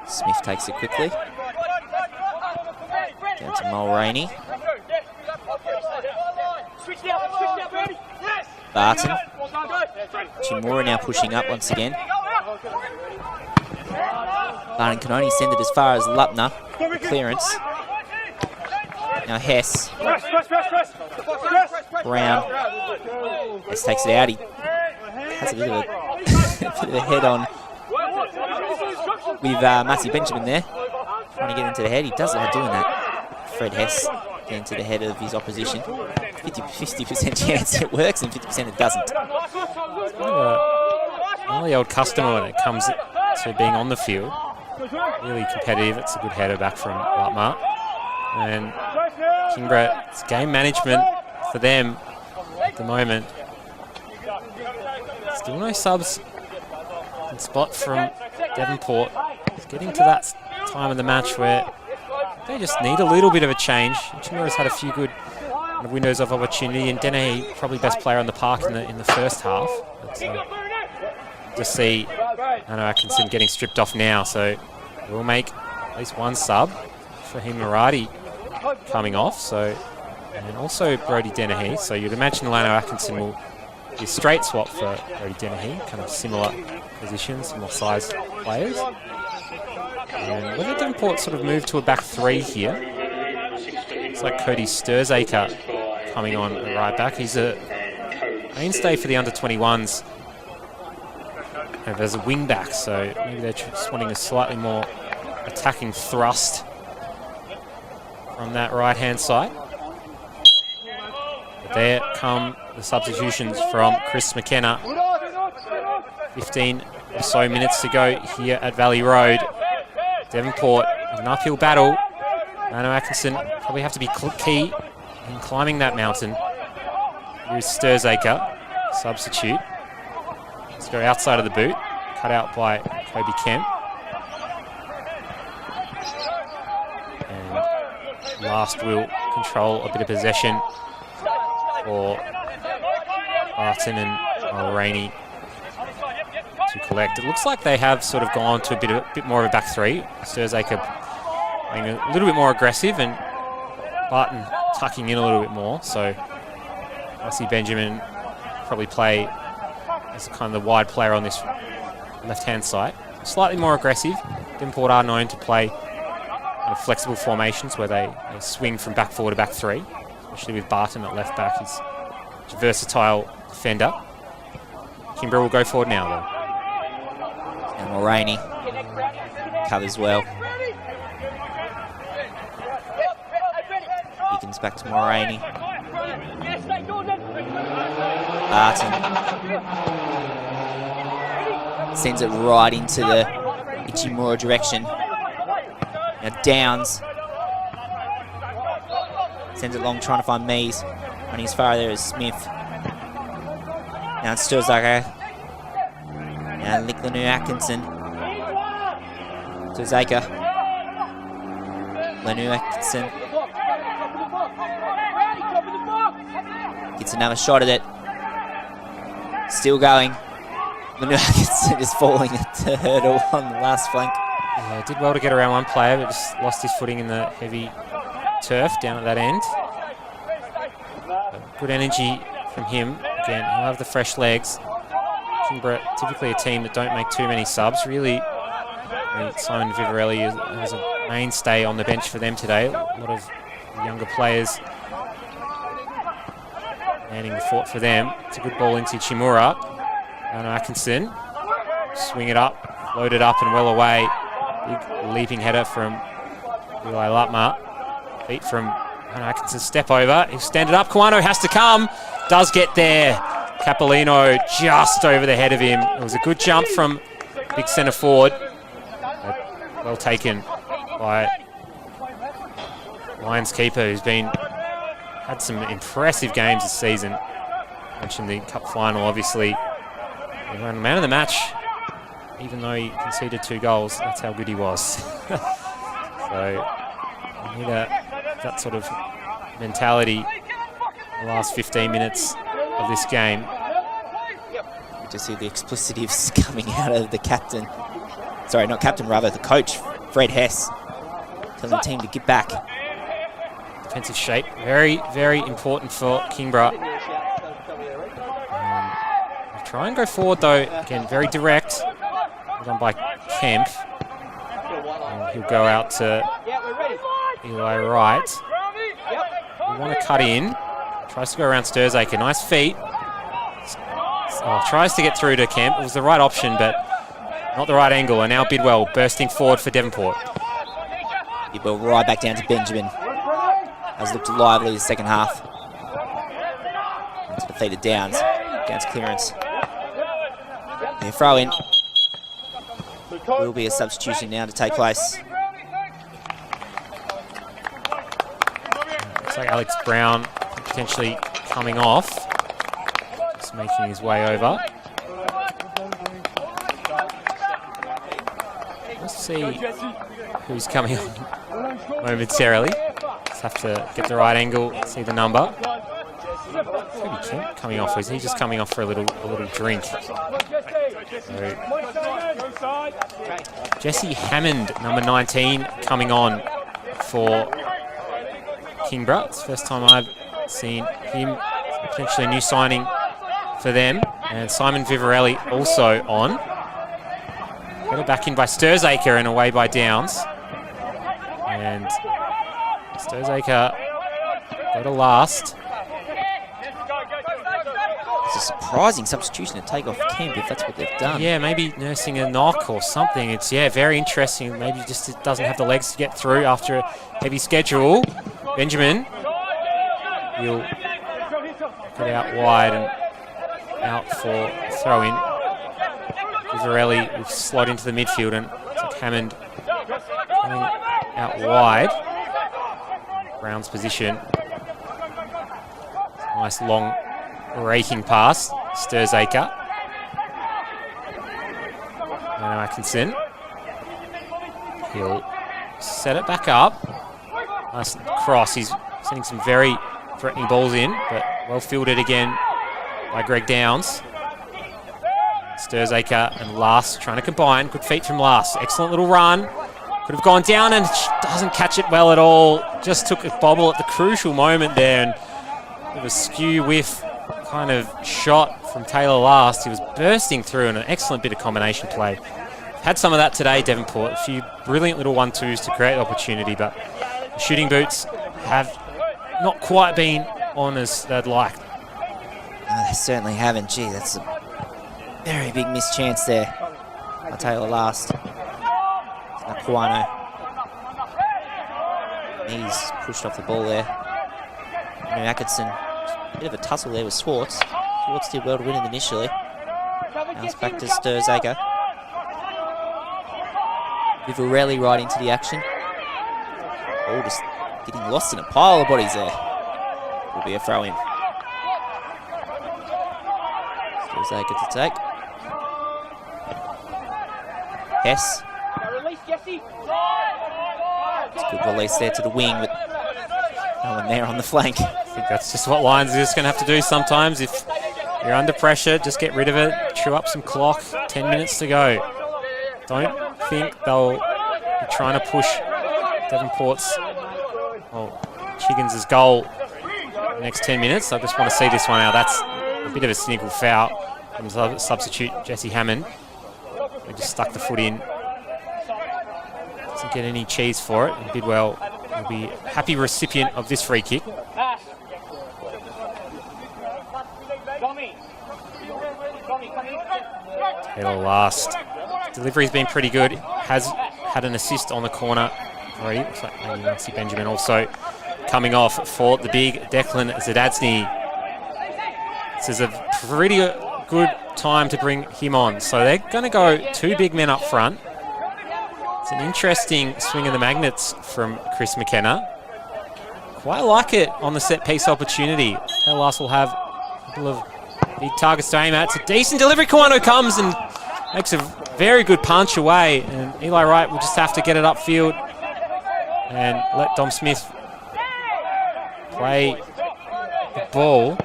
Smith takes it quickly. Down to Mulroney. Barton. Chimura now pushing up once again. Barton can only send it as far as Lutner. Clearance. Now Hess. Brown. Hess takes it out. He has a bit of a head on with Massey Benjamin there. Trying to get into the head. He does like doing that. Fred Hess getting into the head of his opposition. 50% chance it works and 50% it doesn't. Only old customer when it comes to being on the field. Really competitive. It's a good header back from Lutmer. And Kingborough, it's game management for them at the moment. Still no subs in spot from Devonport. It's getting to that time of the match where they just need a little bit of a change. Chimura's had a few good windows of opportunity, and Dennehy probably best player on the park in the first half. But, just see Anno Atkinson getting stripped off now, so we'll make at least one sub for him. Murati coming off, so, and also Brodie Dennehy. So you'd imagine Lano Atkinson will be a straight swap for Brodie Dennehy, kind of similar positions, similar size players. And whether Devonport sort of moved to a back three here. It's like Cody Sturzaker coming on right back. He's a mainstay for the under-21s over as a wing back, so maybe they're just wanting a slightly more attacking thrust from that right-hand side. But there come the substitutions from Chris McKenna. 15 or so minutes to go here at Valley Road. Devonport, an uphill battle. Lano Atkinson probably have to be key in climbing that mountain. Here's Sturzaker, substitute. Let's go outside of the boot, cut out by Kobe Kemp. And last will control a bit of possession for Barton and Mulroney to collect. It looks like they have sort of gone to a bit more of a back three. Sturzaker being a little bit more aggressive and Barton tucking in a little bit more. So I see Benjamin probably play as kind of the wide player on this left-hand side. Slightly more aggressive. Devonport are known to play flexible formations where they swing from back four to back three, especially with Barton at left back. He's a versatile defender. Kingborough will go forward now, though. And Mulroney covers well. Higgins back to Mulroney. Barton sends it right into the Ichimura direction. Now Downs sends it long, trying to find Mees. Running as far there as Smith. Now it's Sturzaker. Now Nick Lanu Atkinson. Sturzaker. Lanu Atkinson. Gets another shot at it. Still going. Lanu Atkinson is falling at the hurdle on the last flank. Yeah, did well to get around one player, but just lost his footing in the heavy turf down at that end. But good energy from him. Again, he'll have the fresh legs. Kingborough, typically a team that don't make too many subs. Really, Simon Vivarelli is a mainstay on the bench for them today. A lot of younger players manning the fort for them. It's a good ball into Chimura. Lano Atkinson. Swing it up, load it up and well away. Big leaping header from Eli Lutma. Feet from Lano Atkinson. Step over. He'll stand it up. Kawano has to come. Does get there. Capolino just over the head of him. It was a good jump from big centre forward. Well taken by Lions keeper, who's had some impressive games this season. Mentioned the cup final, obviously. He won man of the match, even though he conceded 2 goals. That's how good he was. So we need that sort of mentality in the last 15 minutes of this game. You just see the explicitives coming out of the captain. Sorry, not captain, rather the coach, Fred Hess, telling the team to get back. Defensive shape, very, very important for Kingborough. Try and go forward though, again, very direct. Done by Kemp. And he'll go out to Eli Wright. We want to cut in. Tries to go around Sturzaker. Nice feet. Tries to get through to Kemp. It was the right option, but not the right angle. And now Bidwell bursting forward for Devonport. Bidwell right back down to Benjamin. Has looked lively the second half. Into defeated Downs. Downs clearance. Their throw in. Will be a substitution now to take place. Looks like Alex Brown potentially coming off. Just making his way over. Let's see who's coming on momentarily. Just have to get the right angle, see the number. Maybe Kemp coming off, or is he just coming off for a little drink? So, Jesse Hammond, number 19, coming on for Kingborough. It's the first time I've seen him. Potentially a new signing for them. And Simon Vivarelli also on. Got back in by Sturzaker and away by Downs. And Sturzaker got a last. Just a surprising substitution to take off Kemp if that's what they've done. Yeah, maybe nursing a knock or something. It's, yeah, very interesting. Maybe just it doesn't have the legs to get through after a heavy schedule. Benjamin, he'll get out wide and out for throw-in. Vivarelli will slot into the midfield, and it's like Hammond going out wide. Brown's position. Nice long raking pass. Sturzaker. Now Atkinson. He'll set it back up. Nice cross. He's sending some very threatening balls in, but well fielded again by Greg Downs. Sturzaker and Last trying to combine. Good feet from Last. Excellent little run. Could have gone down and doesn't catch it well at all. Just took a bobble at the crucial moment there, and it was skew whiff kind of shot from Taylor Last. He was bursting through, and an excellent bit of combination play. Had some of that today, Devonport. A few brilliant little 1-2s to create opportunity, but the shooting boots have not quite been on as they'd like. No, they certainly haven't. Gee, that's a very big missed chance there by Taylor Last. Nakuano. He's pushed off the ball there. Atkinson, bit of a tussle there with Swartz. Swartz did well to win it initially. Now it's back to Sturzaker. Vivarelli right into the action. Oh, just getting lost in a pile of bodies there. Will be a throw-in. Sturzaker to take. Hess. It's a good release there to the wing, but no one there on the flank. I think that's just what Lions are just going to have to do sometimes. If you're under pressure, just get rid of it. Chew up some clock. 10 minutes to go. Don't think they'll be trying to push Devonport's, well, Chiggins' goal in the next 10 minutes. I just want to see this one out. That's a bit of a cynical foul from substitute Jesse Hammond. He just stuck the foot in. Doesn't get any cheese for it. And Bidwell will be a happy recipient of this free kick. Taylor Last. Delivery's been pretty good. Has had an assist on the corner already. Looks like maybe Nancy Benjamin also coming off for the big Declan Zadadzny. This is a pretty good time to bring him on. So they're going to go 2 big men up front. It's an interesting swing of the magnets from Chris McKenna. Quite like it on the set piece opportunity. Taylor Last will have a couple of big targets to aim at. It's a decent delivery. Kawano comes and makes a very good punch away. And Eli Wright will just have to get it upfield and let Dom Smith play the ball.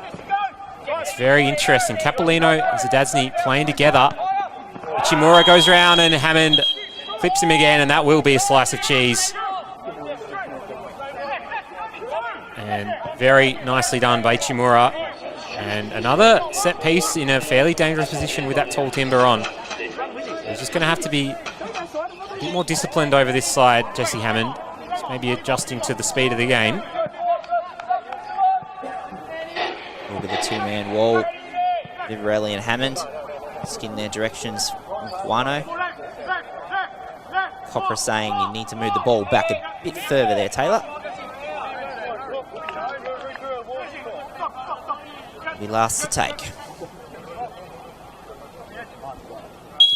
It's very interesting. Capolino and Zadadzny playing together. Ichimura goes around and Hammond clips him again, and that will be a slice of cheese. And very nicely done by Ichimura. And another set piece in a fairly dangerous position with that tall timber on. He's just going to have to be a bit more disciplined over this side, Jesse Hammond. Just maybe adjusting to the speed of the game. Look at the 2-man wall. Vivarelli and Hammond skin their directions from Guano. Copra saying you need to move the ball back a bit further there, Taylor. Be last to take.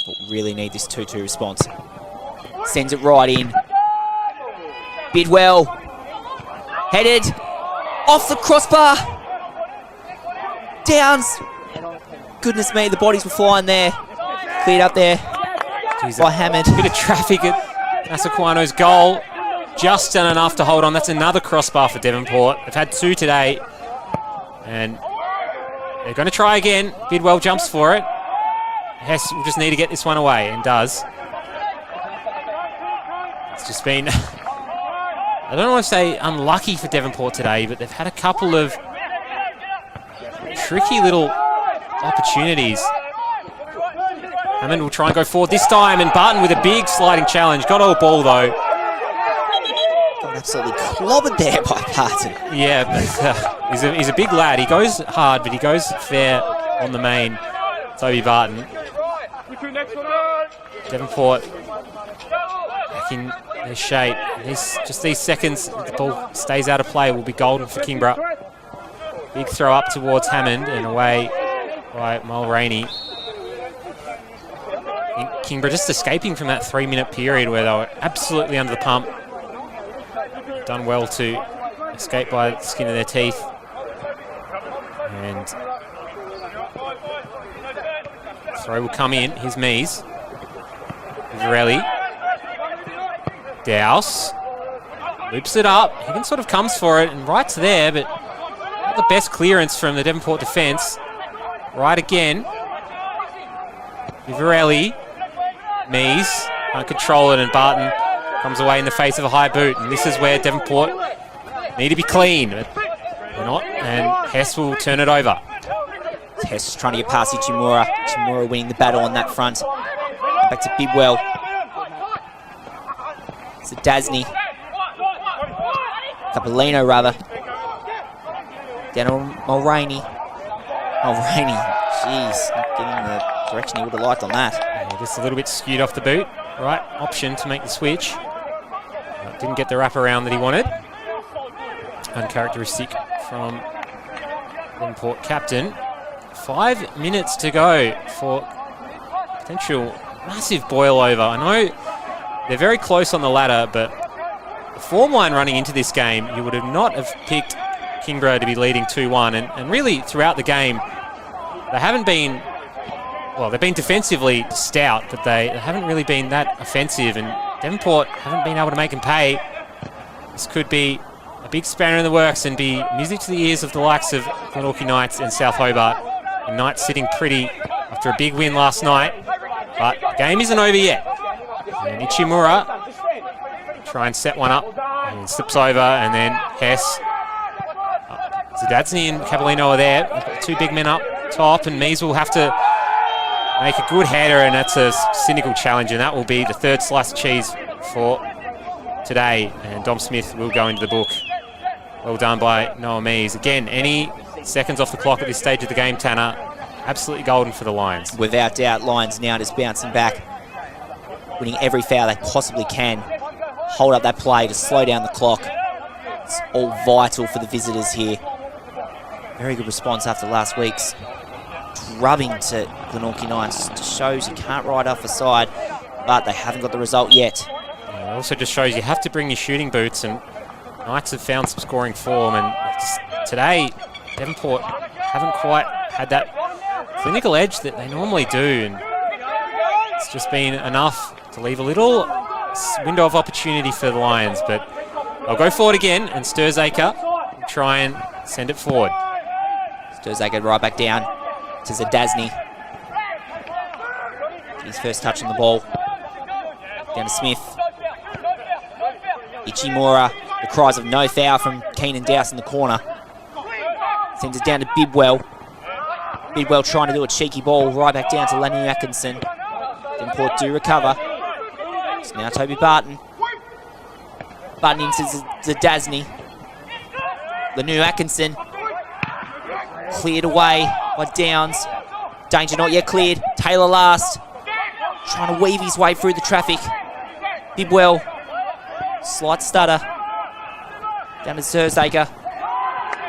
But really need this 2-2 response. Sends it right in. Bidwell. Headed. Off the crossbar. Downs. Goodness me, the bodies were flying there. Cleared up there. Jeez, by Hammond. Bit of traffic at Nasakwano's goal. Just done enough to hold on. That's another crossbar for Devonport. They've had 2 today. And they're going to try again. Bidwell jumps for it. Hess will just need to get this one away, and does. It's just been, I don't want to say unlucky for Devonport today, but they've had a couple of tricky little opportunities. Hammond will try and go forward this time, and Barton with a big sliding challenge. Got all ball though. Got absolutely clobbered there by Barton. Yeah, but, he's a big lad. He goes hard, but he goes fair on the main, Toby Barton. Devonport back in their shape. Just these seconds, the ball stays out of play, will be golden for Kingborough. Big throw up towards Hammond and away by Mulroney. Kingborough just escaping from that 3-minute period where they were absolutely under the pump. Done well to escape by the skin of their teeth. And throw will come in. Here's Mees. Varelli. Douse. Loops it up. Higgins sort of comes for it and right's there, but not the best clearance from the Devonport defence. Right again. Varelli. Mees. Can't control it, and Barton comes away in the face of a high boot. And this is where Devonport need to be clean. But they're not, and Hess will turn it over. Hess is trying to get past Ichimura. Ichimura winning the battle on that front. Back to Bidwell. So Dasney. Capolino, rather. Down on Mulroney. Mulroney, jeez, not getting the direction he would have liked on that. Yeah, just a little bit skewed off the boot. Right option to make the switch. Didn't get the wraparound that he wanted. Uncharacteristic from Devonport captain. 5 minutes to go for potential massive boil over. I know they're very close on the ladder, but the form line running into this game, you would have not have picked Kingborough to be leading 2-1. And really throughout the game, they haven't been, well, they've been defensively stout, but they haven't really been that offensive. And Devonport haven't been able to make them pay. This could be a big spanner in the works and be music to the ears of the likes of Glenorchy Knights and South Hobart. And Knights sitting pretty after a big win last night. But the game isn't over yet. And Ichimura try and set one up. And slips over, and then Hess. Zadadsny and Capolino are there. They've got 2 big men up top, and Mees will have to make a good header, and that's a cynical challenge, and that will be the 3rd slice of cheese for today. And Dom Smith will go into the book. Well done by Noah Mees. Again, any seconds off the clock at this stage of the game, Tanner, absolutely golden for the Lions. Without doubt, Lions now just bouncing back, winning every foul they possibly can. Hold up that play to slow down the clock. It's all vital for the visitors here. Very good response after last week's drubbing to Glenorchy Knights. Just shows you can't ride off the side, but they haven't got the result yet. Yeah, it also just shows you have to bring your shooting boots, and Knights have found some scoring form, and just today Devonport haven't quite had that clinical edge that they normally do, and it's just been enough to leave a little window of opportunity for the Lions. But they'll go forward again, and Sturzaker will try and send it forward. Sturzaker right back down to Zadasny. His first touch on the ball. Down to Smith. Ichimura. The cries of no foul from Keenan Dowse in the corner. Sends it down to Bidwell. Bidwell trying to do a cheeky ball right back down to Lenny Atkinson. Devonport do recover. It's now Toby Barton. Barton into Zadasny. Lanu Atkinson. Cleared away by Downs. Danger not yet cleared. Taylor last. Trying to weave his way through the traffic. Bidwell. Slight stutter. Down to Sturzaker.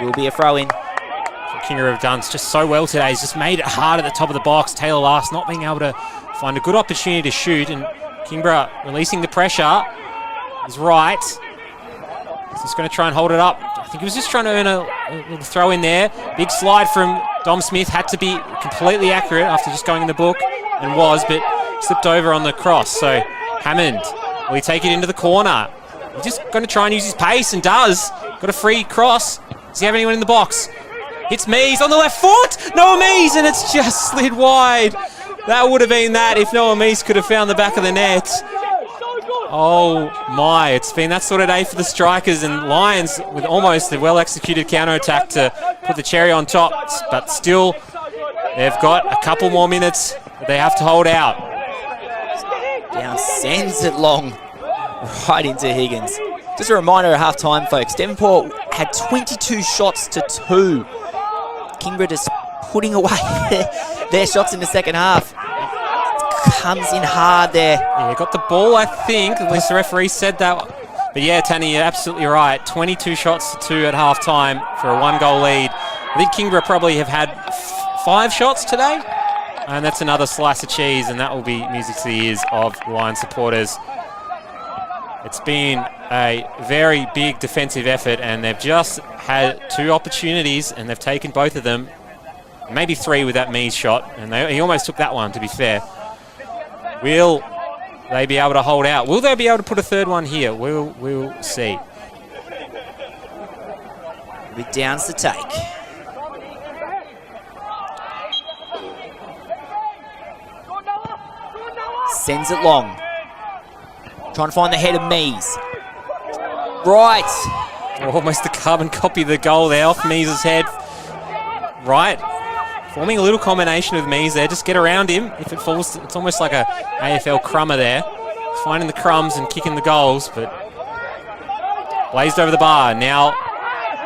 Will be a throw-in. Kingborough have done just so well today. He's just made it hard at the top of the box. Taylor last, not being able to find a good opportunity to shoot, and Kingborough releasing the pressure is right. He's just going to try and hold it up. I think he was just trying to earn a little throw in there. Big slide from Dom Smith. Had to be completely accurate after just going in the book, and was, but slipped over on the cross. So Hammond, will he take it into the corner? He's just going to try and use his pace, and does. Got a free cross. Does he have anyone in the box? It's Mees on the left foot. Noah Mees, and it's just slid wide. That would have been that if Noah Mees could have found the back of the net. Oh my, it's been that sort of day for the strikers, and Lions with almost a well-executed counter-attack to put the cherry on top. But still, they've got a couple more minutes that they have to hold out. Down sends it long right into Higgins. Just a reminder at half-time, folks, Devonport had 22 shots to 2. Kingborough just putting away their shots in the second half. Comes in hard there. Yeah, got the ball, I think. At least the referee said that. But yeah, Tanny, you're absolutely right. 22 shots to 2 at half-time for a 1-goal lead. I think Kingborough probably have had 5 shots today. And that's another slice of cheese, and that will be music to the ears of Lions supporters. It's been a very big defensive effort, and they've just had 2 opportunities, and they've taken both of them. Maybe 3 with that Mees shot, and he almost took that one, to be fair. Will they be able to hold out? Will they be able to put a third one here? We'll see. Big downs to take. Sends it long. Trying to find the head of Mees. Right. Almost a carbon copy of the goal there off Mees' head. Right. Forming a little combination with Mees there. Just get around him. If it falls, it's almost like a AFL crummer there. Finding the crumbs and kicking the goals, but blazed over the bar. Now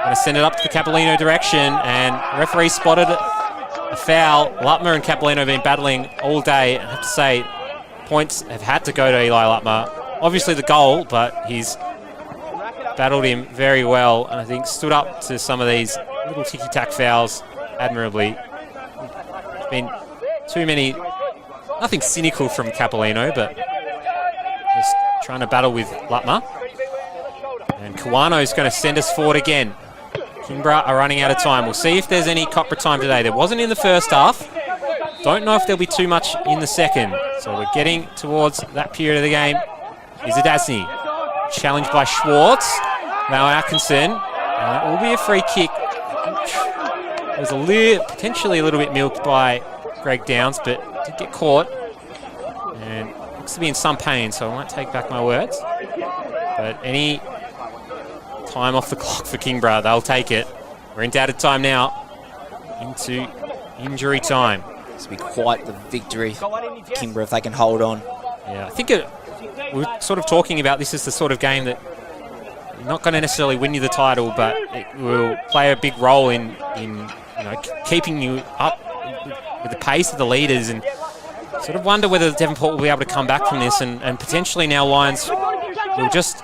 going to send it up to the Capolino direction, and referee spotted a foul. Lutmer and Capolino have been battling all day. I have to say, points have had to go to Eli Lutmer. Obviously the goal, but he's battled him very well, and I think stood up to some of these little ticky-tack fouls admirably. There's been too many, nothing cynical from Capolino, but just trying to battle with Lutmer. And Kawano's going to send us forward again. Kingborough are running out of time. We'll see if there's any copper time today. There wasn't in the first half. Don't know if there'll be too much in the second. So we're getting towards that period of the game. Is it Dasney? Challenged by Schwartz. Now Atkinson. And that will be a free kick. It was potentially a little bit milked by Greg Downs, but did get caught. And looks to be in some pain, so I won't take back my words. But any time off the clock for Kingborough, they'll take it. We're into out of time now. Into injury time. This will be quite the victory for Kingborough if they can hold on. Yeah, I think we're sort of talking about this as the sort of game that you're not going to necessarily win you the title, but it will play a big role in keeping you up with the pace of the leaders, and sort of wonder whether Devonport will be able to come back from this, and potentially now Lions will just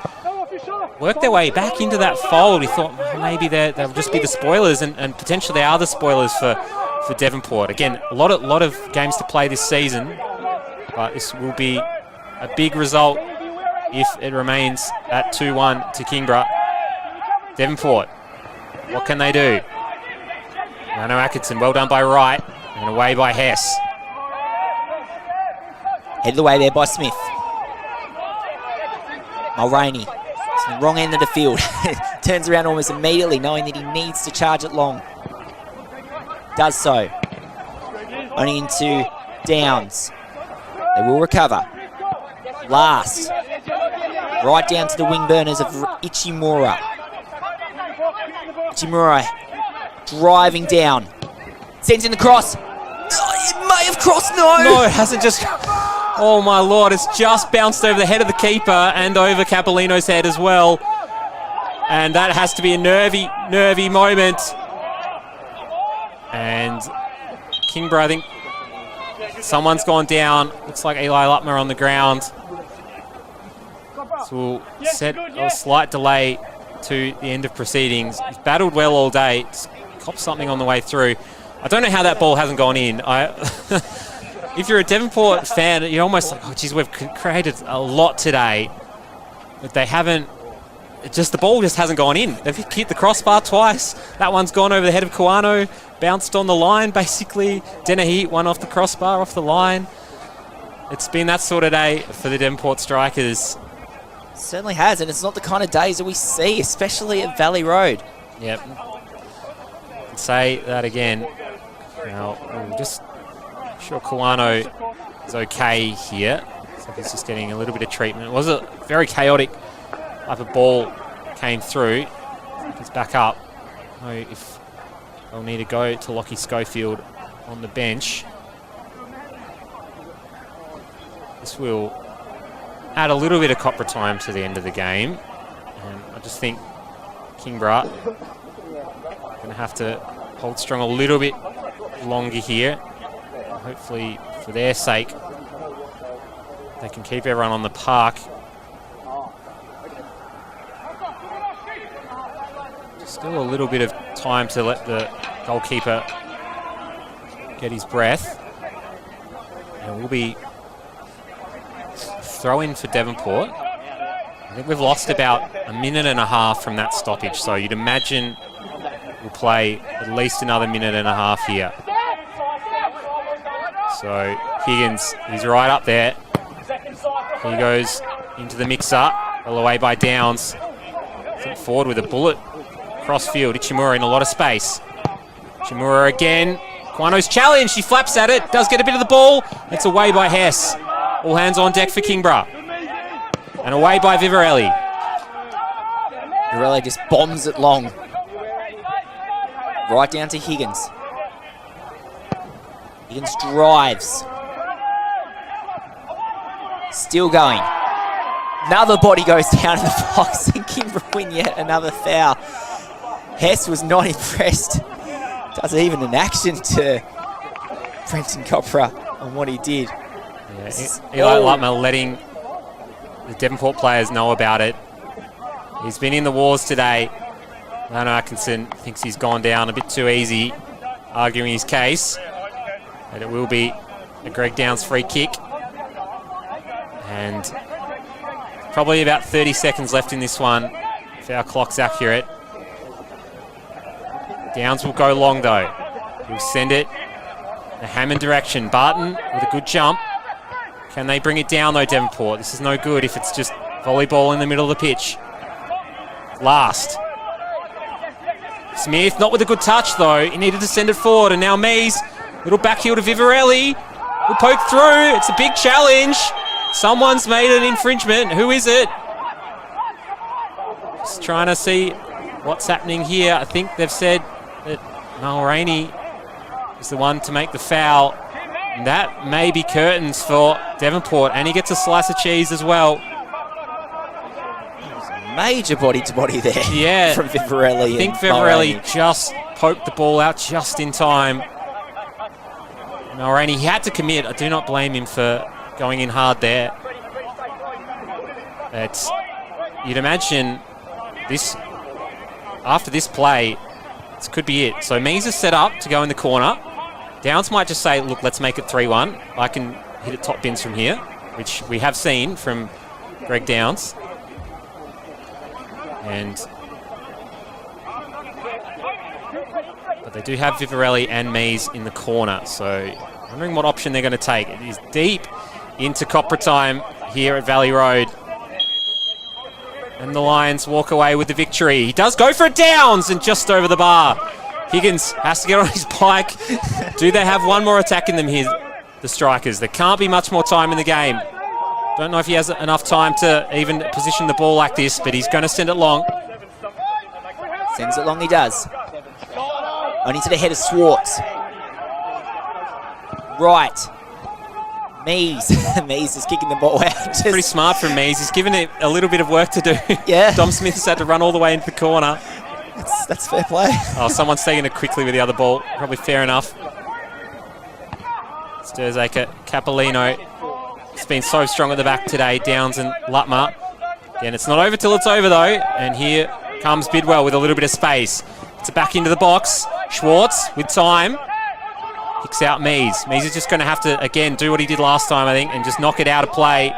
work their way back into that fold. We thought maybe they'll just be the spoilers, and potentially they are the spoilers for Devonport. Again, a lot of games to play this season, but this will be a big result if it remains at 2-1 to Kingborough. Devonport, what can they do? Nano Atkinson, well done by Wright, and away by Hess. Headed away there by Smith. Mulroney, it's the wrong end of the field. Turns around almost immediately, knowing that he needs to charge it long. Does so. Only into Downs. They will recover. Last. Right down to the wing burners of Ichimura. Ichimura driving down. Sends in the cross. Oh, it may have crossed, no! No, it hasn't just... Oh my lord, it's just bounced over the head of the keeper and over Capolino's head as well. And that has to be a nervy moment. And Kingborough, I think someone's gone down. Looks like Eli Lutmer on the ground. So we'll set a slight delay to the end of proceedings. He's battled well all day. Copped something on the way through. I don't know how that ball hasn't gone in. If you're a Devonport fan, you're almost like, oh geez, we've created a lot today, but they haven't. The ball just hasn't gone in. They've hit the crossbar twice. That one's gone over the head of Kawano, bounced on the line basically. Dennehy, one off the crossbar, off the line. It's been that sort of day for the Devonport Strikers. Certainly has, and it's not the kind of days that we see, especially at Valley Road. Yep. I'd say that again. Now, we'll just sure Kawano is okay here. So he's just getting a little bit of treatment. It was a very chaotic type of ball came through. He's back up. I don't know if they'll need to go to Lockie Schofield on the bench. This will add a little bit of copper time to the end of the game. And I just think Kingborough going to have to hold strong a little bit longer here. Hopefully, for their sake, they can keep everyone on the park. Still a little bit of time to let the goalkeeper get his breath. And we'll be throw-in for Devonport. I think we've lost about a minute and a half from that stoppage, so you'd imagine we'll play at least another minute and a half here. So Higgins, he's right up there. He goes into the mix-up, all the way by Downs. Sent forward with a bullet. Cross field, Ichimura in a lot of space. Ichimura again. Kwano's challenge, she flaps at it, does get a bit of the ball. It's away by Hess. All hands on deck for Kingborough. And away by Vivarelli. Vivarelli just bombs it long. Right down to Higgins. Higgins drives. Still going. Another body goes down in the box and Kingborough win yet another foul. Hess was not impressed. Does even an action to Brenton Copra on what he did. Yeah, Eli Lutmer letting the Devonport players know about it. He's been in the wars today. Lano Atkinson thinks he's gone down a bit too easy, arguing his case. And it will be a Greg Downs free kick. And probably about 30 seconds left in this one, if our clock's accurate. Downs will go long though. He'll send it the Hammond direction. Barton with a good jump. Can they bring it down though, Devonport? This is no good if it's just volleyball in the middle of the pitch. Last. Smith, not with a good touch though. He needed to send it forward, and now Mees. Little backheel to Vivarelli. Will poke through. It's a big challenge. Someone's made an infringement. Who is it? Just trying to see what's happening here. I think they've said that Mulroney is the one to make the foul. And that may be curtains for Devonport, and he gets a slice of cheese as well. Major body-to-body there. Yeah. From Vivarelli. I think Vivarelli just poked the ball out just in time. Mulroney, he had to commit. I do not blame him for going in hard there. But you'd imagine this, after this play, this could be it. So Mees is set up to go in the corner. Downs might just say, look, let's make it 3-1. I can hit it top bins from here, which we have seen from Greg Downs. But they do have Vivarelli and Mees in the corner, so wondering what option they're going to take. It is deep into Copra time here at Valley Road. And the Lions walk away with the victory. He does go for it, Downs, and just over the bar. Higgins has to get on his bike. Do they have one more attack in them here, the Strikers? There can't be much more time in the game. Don't know if he has enough time to even position the ball like this, but he's going to send it long. Sends it long, he does. Only to the head of Swartz. Right. Mees. Mees is kicking the ball out. It's pretty smart from Mees. He's given it a little bit of work to do. Yeah. Dom Smith's had to run all the way into the corner. That's fair play. Oh, someone's taking it quickly with the other ball. Probably fair enough. Sturzaker, Capolino. It's been so strong at the back today. Downs and Lutmer. Again, it's not over till it's over though. And here comes Bidwell with a little bit of space. It's back into the box. Schwartz with time. Kicks out Mees. Mees is just going to have to, again, do what he did last time, I think, and just knock it out of play.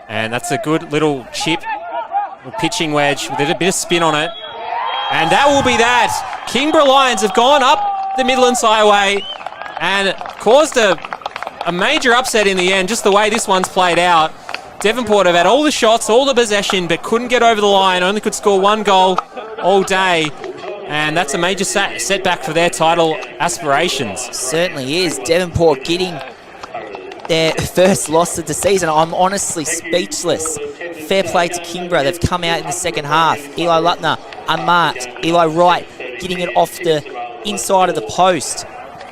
And that's a good little chip. A pitching wedge with a bit of spin on it. And that will be that. Kingborough Lions have gone up the Midlands Highway and caused a major upset in the end, just the way this one's played out. Devonport have had all the shots, all the possession, but couldn't get over the line, only could score one goal all day. And that's a major setback for their title aspirations. Certainly is. Devonport getting their first loss of the season. I'm honestly speechless. Fair play to Kingborough. They've come out in the second half. Eli Lutner unmarked. Eli Wright getting it off the inside of the post.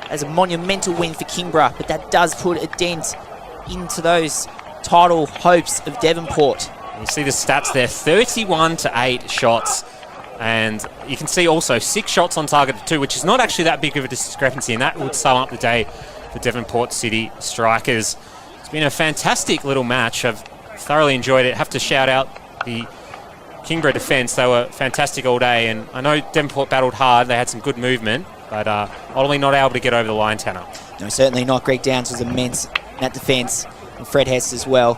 As a monumental win for Kingborough, but that does put a dent into those title hopes of Devonport. You see the stats there, 31-8 shots. And you can see also 6 shots on target to 2, which is not actually that big of a discrepancy, and that would sum up the day for Devonport City strikers. It's been a fantastic little match. I've thoroughly enjoyed it. Have to shout out the Kingborough defence. They were fantastic all day, and I know Devonport battled hard. They had some good movement, but ultimately not able to get over the line, Tanner. No, certainly not. Greg Downs was immense in that defence, and Fred Hess as well.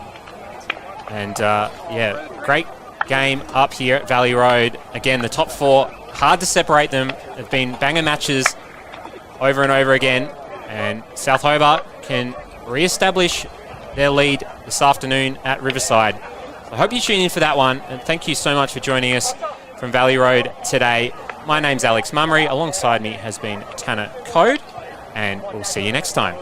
And yeah, great game up here at Valley Road. Again, the top 4, hard to separate them. They've been banger matches over and over again, and South Hobart can re-establish their lead this afternoon at Riverside. I hope you tune in for that one, and thank you so much for joining us from Valley Road today. My name's Alex Mummery. Alongside me has been Tanner Code, and we'll see you next time.